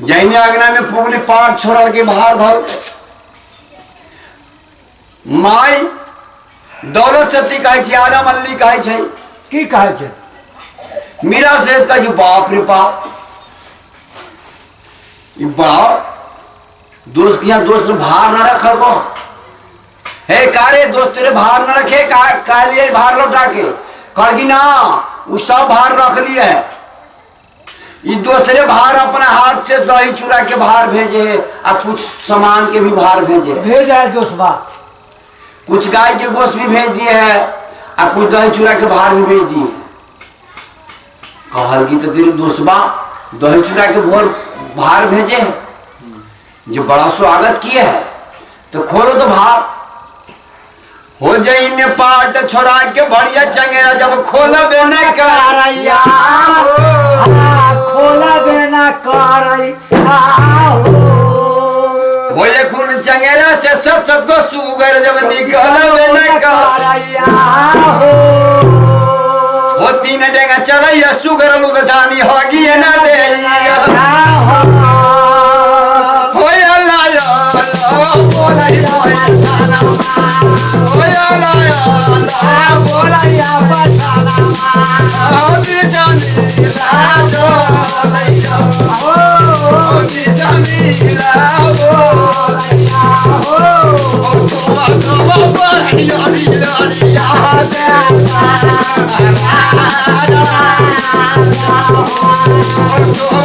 जैने अंगना में फूल पाठ छोड़ के बाहर धर माई दौलत सती कहे आदा मल्ली कहे की कहे मीरा सेठ कहे बाप रे बाप बड़ा दोस्त किया दोस्त भार ना रखा को हे कारे दोस्त तेरे भार ना रखे का लिए भार लौटा के कर ना वो सब भार रख लिया है ये दूसरे भार अपना हाथ से दही चूरा के भार भेजे और कुछ सामान के भी भार भेजा है दोस्तबा कुछ गाय के गोश्त भी भेज दिए है और कुछ दही चूरा के भार भी भेज दिए कहल की तो तेरे दोस्तबा दही चूरा के भार भेजे जो बड़ा स्वागत किए है तो खोलो तो भार हो जाई ने पाट छोड़ा के बढ़िया चंगेरा जब खोला बेना करैया खोला बेना करैया हो ये खून चंगेरा से सब को सुगर जब निकल बेना करैया हो तीन डेगा चलैया सुगर लोग जानी होगी ना देया हो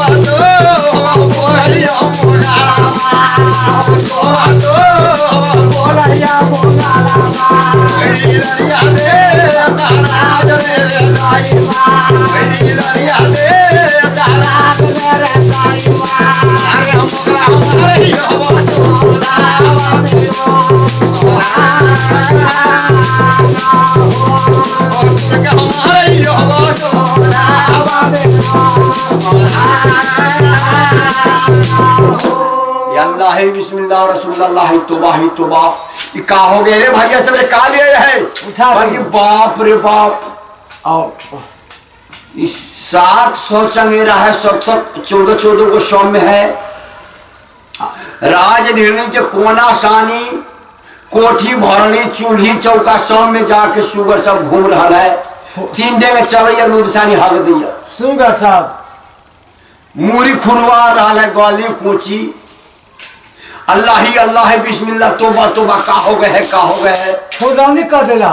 अल्लाह Oh अल्लाह बिस्मिल्लाह रसूलुल्लाह तौबा ही तौबा। ये का हो गए रे भैया सब का ले है उठा बाकी बाप रे बाप। आओ 700 चंगेरा है 14 को सौ में है। राजधानी के कोना सानी कोठी भरनी चूल्ही चौका सौ में जाके शुगर सब घूम रहा है। 3 जगह चल नूरसानी हक दिया सुगर साहब मूरी खुरवा रहा है गली पूछी अल्लाह बिस्मिल्लाह तौबा तौबा का हो गए है का हो गए है खुदानी कर देला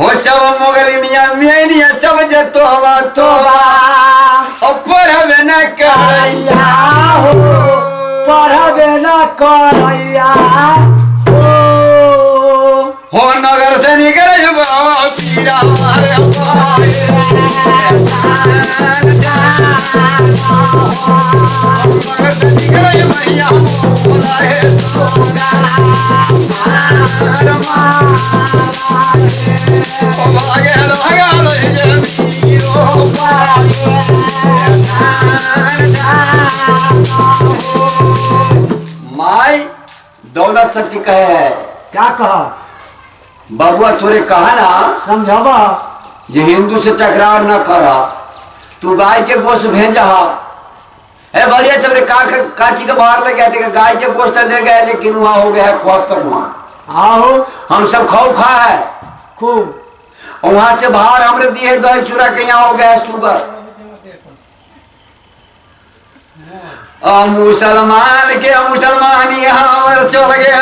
हो सब मोगली मियां मियां सब जे तौबा तौबा ऊपर हमें न करैया हो पढ़बे न करैया हो नगर से निकल बाबा पीरा मारे भैया माई दौलत शक्ति कहे है क्या कहा बबुआ तोरे कहा ना समझावा जे हिंदू से टकरार न करा तू गाय के गोश्त भेजा है बढ़िया सब काची के बाहर ले गए थे गाय के गोश्त ले गए लेकिन वहां हो गया ख्वाब पर वहां आओ हम सब खाओ खा है खूब और वहां से बाहर हमरे दिए दही चूरा के यहाँ हो गया शुगर मुसलमान के मुसलमानी हमर चल गया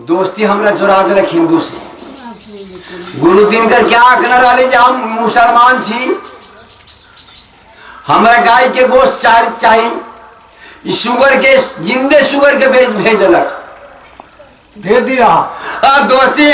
दोस्ती हमरा जोड़ा देलक हिंदू से गुरु दिनकर क्या कहना रहे जे हम मुसलमान छी हमरा गाय के गोश्त चाहिए शुगर के जिंदे शुगर के भेज देलक भेज दिया दोस्ती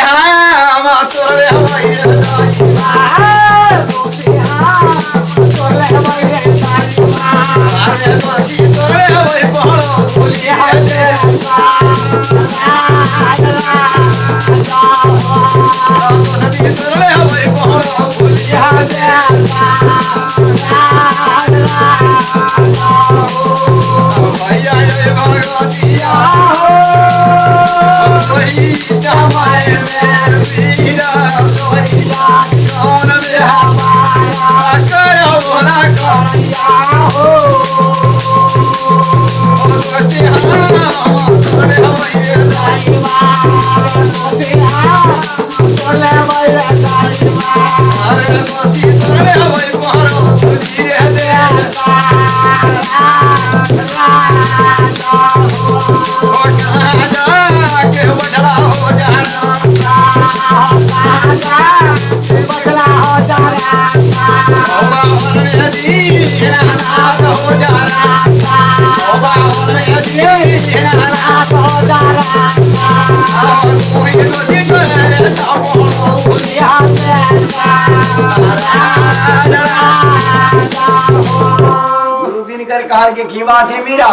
गुरु दिनकर कहा की बात है मीरा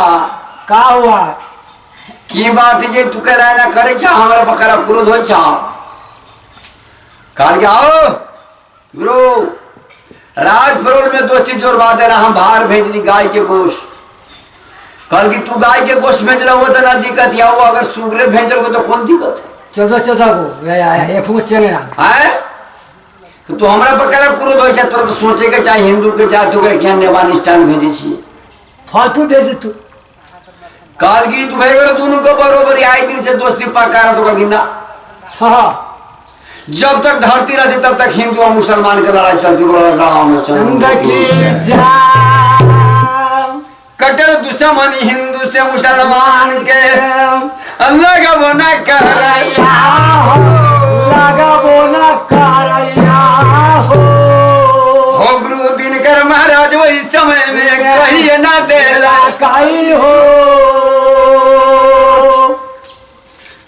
का हुआ की बात है जे तू कह रहा ना करे छा हमरा बकरा क्रोध हो छा कहा आओ गुरु राज परोल में दो चीज जोड़वा देना, हम बाहर भेज दी गाय के गोश्त। कल की तू गाय के गोश्त भेज रहा हो तो ना दिक्कत या हो, अगर सुगरे भेज रहे हो तो कौन दिक्कत है? 14 को एक मुझ चलेगा है तो हमरा पर करे क्रोध होय छै, तोरा तो सोचे के चाहे हिंदू के चाहे तो करे ज्ञान नेवान स्टाइल भेजे छी फालतू दे दे तू। काल की तू भेज दोनों को बरोबर आई दिन से दोस्ती पक्का तो कभी ना। हाँ जब तक धरती रहती तब तक हिंदू और मुसलमान के लड़ाई चलती राम कट्टर दुश्मन हिंदू से मुसलमान के लगबो न करैया हो गुरु दिनकर महाराज वही समय में कहिए ना देला काई हो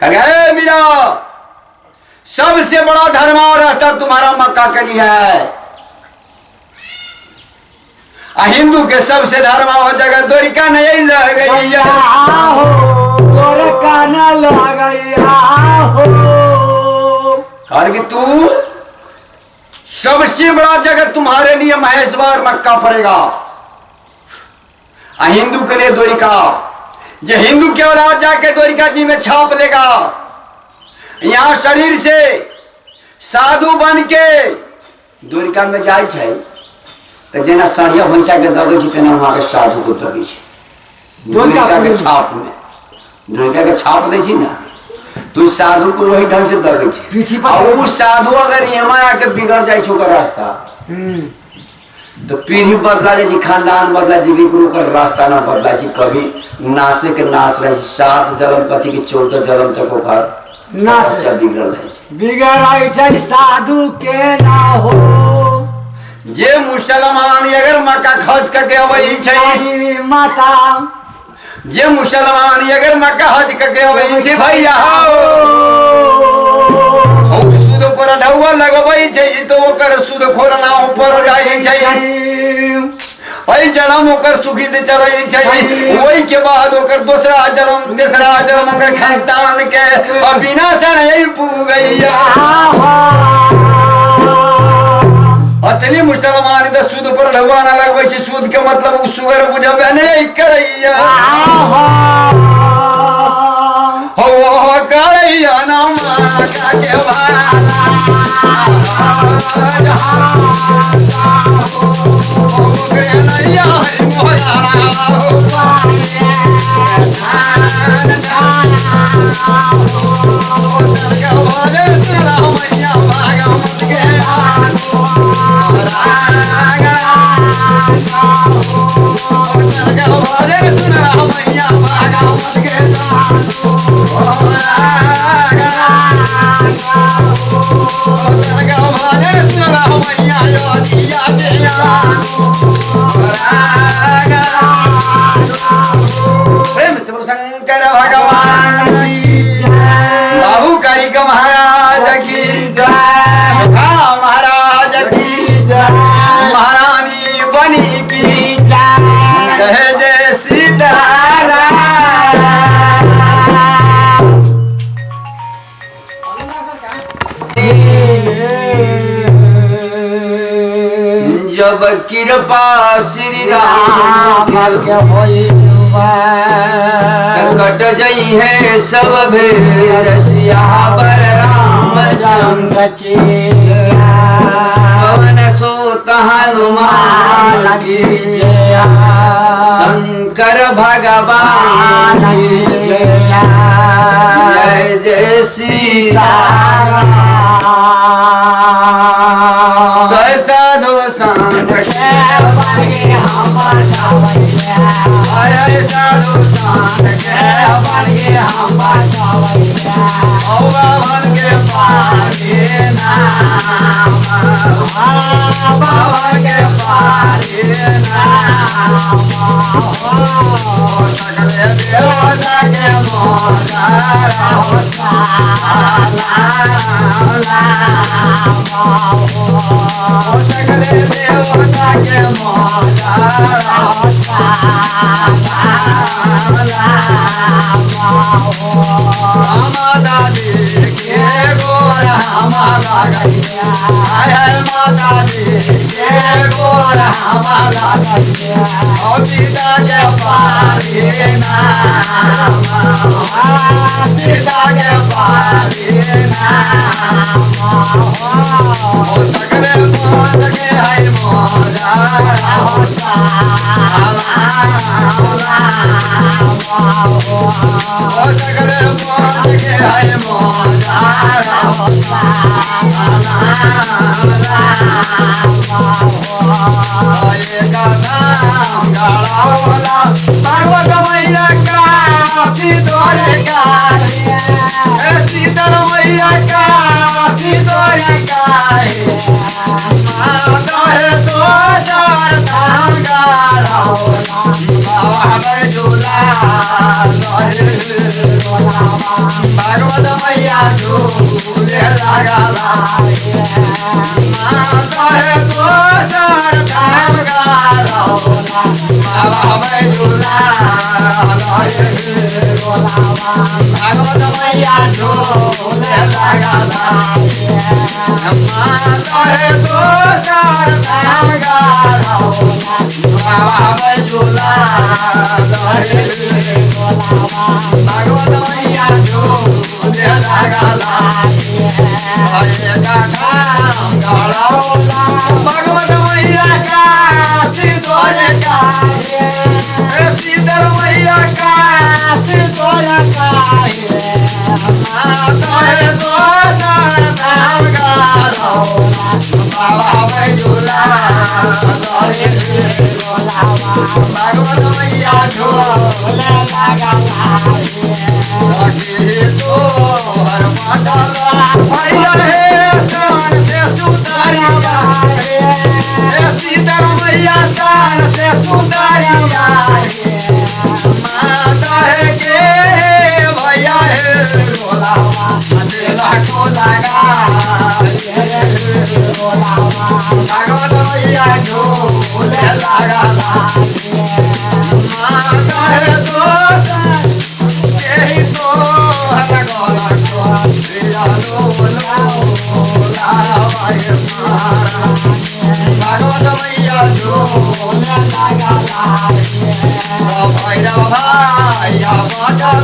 कहे मीरा सबसे बड़ा धर्म और रास्ता तुम्हारा मक्का के लिए है, हिंदू के सबसे धर्म हो जगह द्वारिका नहीं लग गई और कि तू सबसे बड़ा जगह तुम्हारे लिए महेश्वर मक्का पड़ेगा, हिंदू के लिए द्वारिका। जो हिंदू के औलाद जाके द्वारिका जी में छाप लेगा, यहाँ शरीर से साधु बन के द्वारिका में जाए छै तो जेना साढ़िया भैंसा के दबे छी तेना वहां के साधु को दबे छी द्वारिका के छाप में। द्वारिका के छाप दे छी ना तो साधु को वही ढंग से दबे छी, और वो साधु अगर यहाँ आके बिगड़ जाए छो का रास्ता तो पीढ़ी बदला जाए, खानदान बदला जी, गुरु का रास्ता ना बदला जी, कभी नाशे के नाश रहे 7 जन्म पति के 14 जन्म तक ओकर नाश बिगड़ रहे बिगड़ साधु के ना हो। जे मुसलमान अगर मक्का खर्च करके अबई छै माता, जे मुसलमान अगर मक्का हज करके अबई छै भैया हो सुद पर ढौआ लगबई छै तो ओकर सुद खोरना ऊपर जाई छै, ओई जन्म ओकर सुखी दे चलई छै, ओई के बाद ओकर दूसरा जन्म तीसरा जन्म ओकर खानदान के विनाश नहीं पुगैया। असली मुसलमान तो सूद पर ढौआ ना लगबै छै, सूद के मतलब उ सुगर बुझबे नहीं करैया हो करैया ना माका के प्रेम से शंकर भगवान बाबू कारिक महाराज की जय, महाराज की जय, महारानी बनी की जय, जय सीताराम। जब कृपा श्री राम के होई कट जई है सब भेर सियावर रामचंद्र की जय, पवन सुत हनुमान की जय, शंकर भगवान की जय, जय जय सीताराम। साधु संत के साधु संत के भवन के पानी भवन के पानी देवता के देवता के माता दी के गोरा माता गैया माता ये गोरा हमारा और सीता के पारी नाम सीता के पारी नाम ओ सकरे मोद के है मोजा ओ सकरे मोद के है मोजा भगवत मैया का सिंदूर का शीतल मैया का सिंदूर का माता है तो धाम गाला हमें झूला भगवत मैया झूले लगा माता है तो धाम गाला हमें झूला भगवत मैया झूले लगा माता है तो धाम गाला हमें झूला भगवत मैया झूले लगा भगवत मैया का सिंदूर का शीतल मैया का सिंदूर का माता है तो धाम गाला बाबा में झूला भगवत मैया झूले लगा हर मंडल मैया है शान से सुतारिया सीता मैया शान से सुतारिया माता है के भैया है रोला दिला को लगा भगवत मैया झूले लगा माता है तो यही तो भगवत मैया झूले लगा भैरव भैया बदल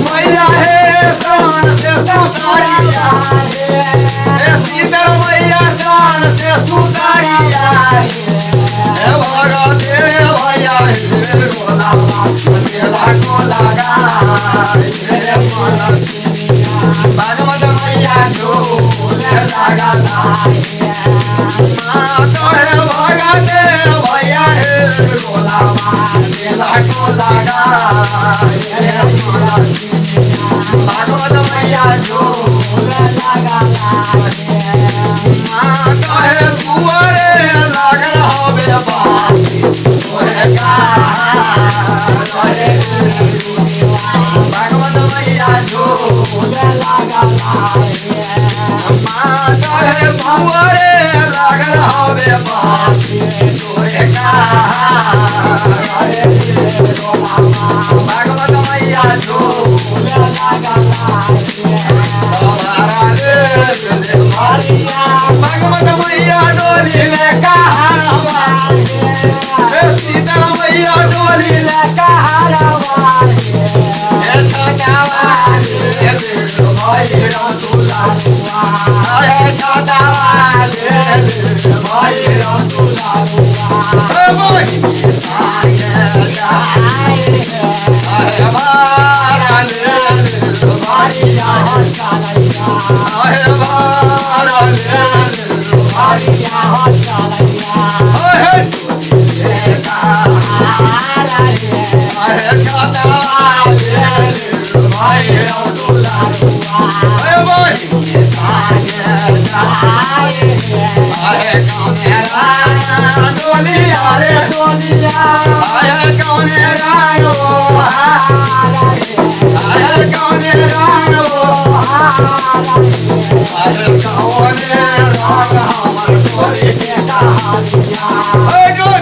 मैया है शान से सुतारिया शीतल मैया शान से सुतारिया भगत भैया रोला दिला को लगा भगवत मैया झूले लगा माता है भगत भैया रोला दिला को लगा भगवत मैया झूले लगा माता है कुंवरे लगल हवे बाती तोरे का भगवत मैया झूले लगा माता है कुंवरे लगल हवे बाती तोरे का भगवत मैया झूले लगा भगवत मैया डोली में कहारवा सीता मैया डोली में कहारवा सदावा भैरव तुला सदावा भैरव तुला Hey,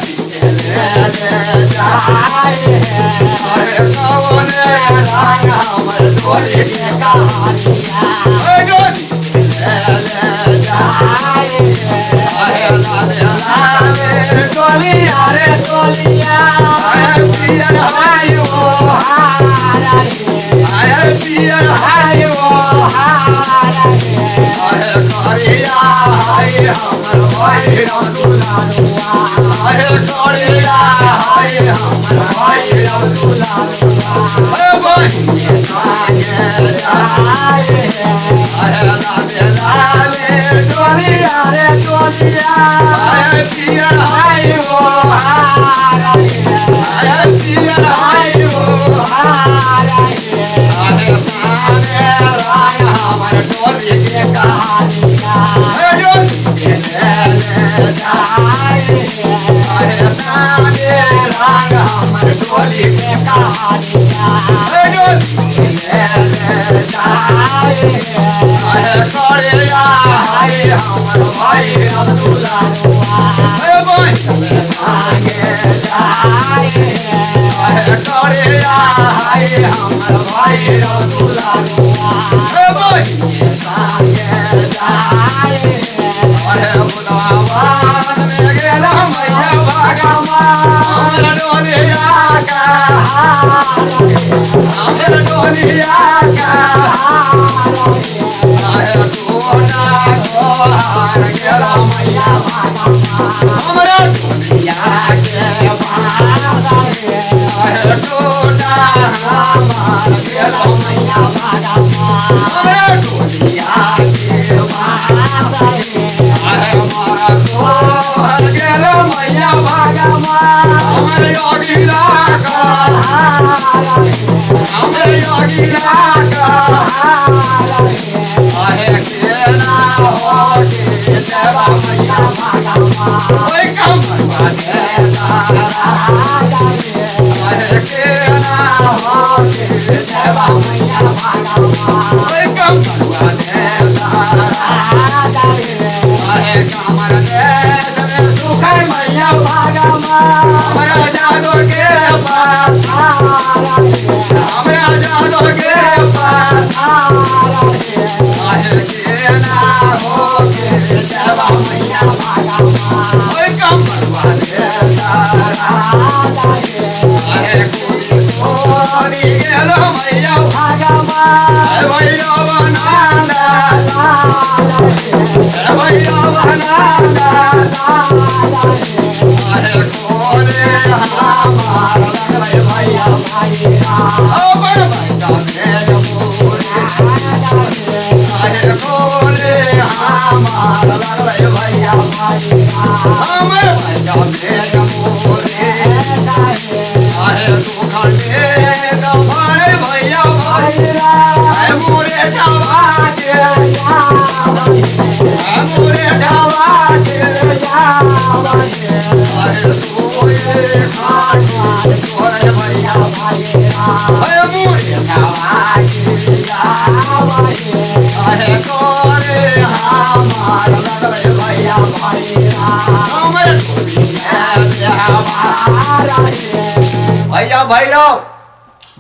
भैया भैरव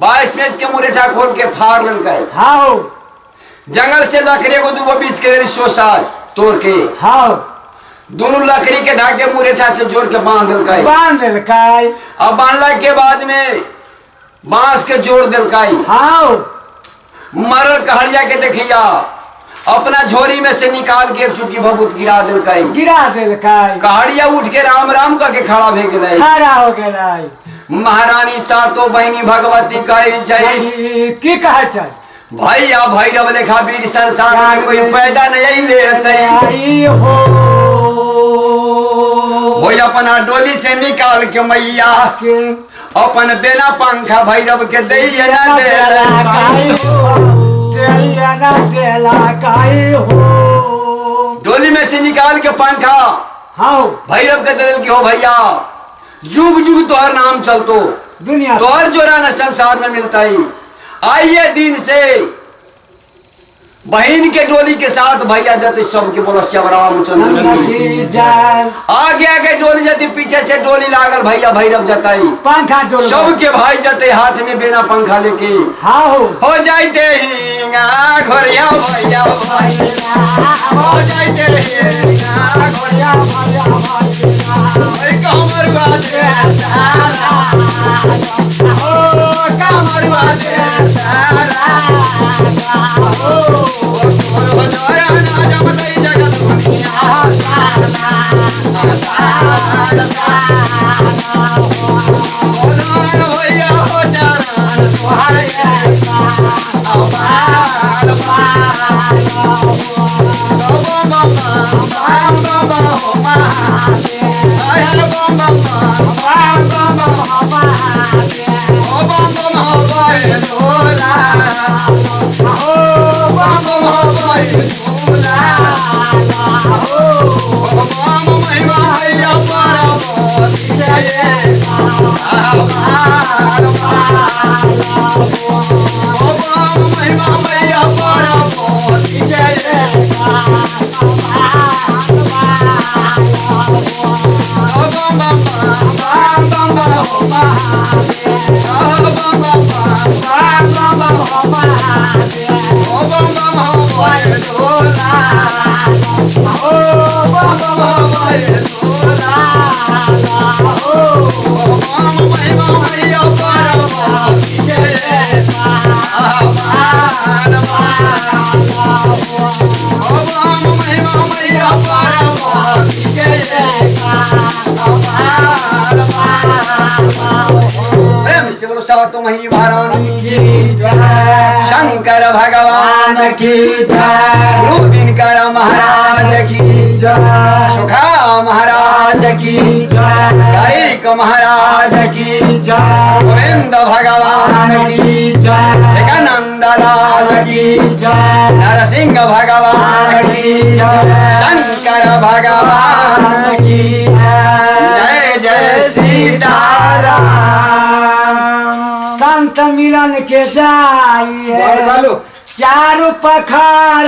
22 पेज के मुरेठा खोल के फाड़ लंकाई। हाँ जंगल से लकड़ी को दूबो बीच के सोसाज तोड़ के हाँ दोनों लकड़ी के धागे मुरेठा से जोड़ के बांध दिलकाई। बांध दिलकाई। अब बांधला के बाद में बांस के जोड़ दिलकाई। हाँ मरल कहड़िया के देखिया अपना झोरी में से निकाल के एक चुटकी भभूत गिरा दिलकाई। गिरा दिलकाई। कहड़िया उठ के राम राम कह के खड़ा भे गेलै। खड़ा हो गेलै। महारानी सातो बहनी भगवती कहे जय की कहे छै भैया भैरव लेखा वीर संसार में कोई पैदा नहीं लेते वो अपना डोली से निकाल के मैया अपन बेना पंखा भैरव के डोली में से निकाल के पंखा भैरव के दिल की हो भैया जुग जुग तोहर नाम चलतो दुनिया तोहर जोरा न संसार में मिलता ही। आइए दिन से बहन के डोली के साथ भैया जाते सबके बोला श्याम रामचंद्र की जय आगे आगे डोली जाती पीछे से डोली लागल भैया भैरव जताई पंखा डोल सबके भाई जाते हाथ में बिना पंखा लेके हाँ हो जाते हिंगा घोरिया भैया हो जाते हिंगा घोरिया कमर बाजे कमर बाजे भैया हो प्रेम से बोलो सातों मही महारानी की शंकर भगवान की गुरु दिनकर महाराज की सुखा महाराज की तारिक महाराज की गोविंद भगवान की एकानंद लाल की नरसिंह भगवान की शंकर भगवान की जय जय सीताराम। संत मिलन के जाइए चारू पखार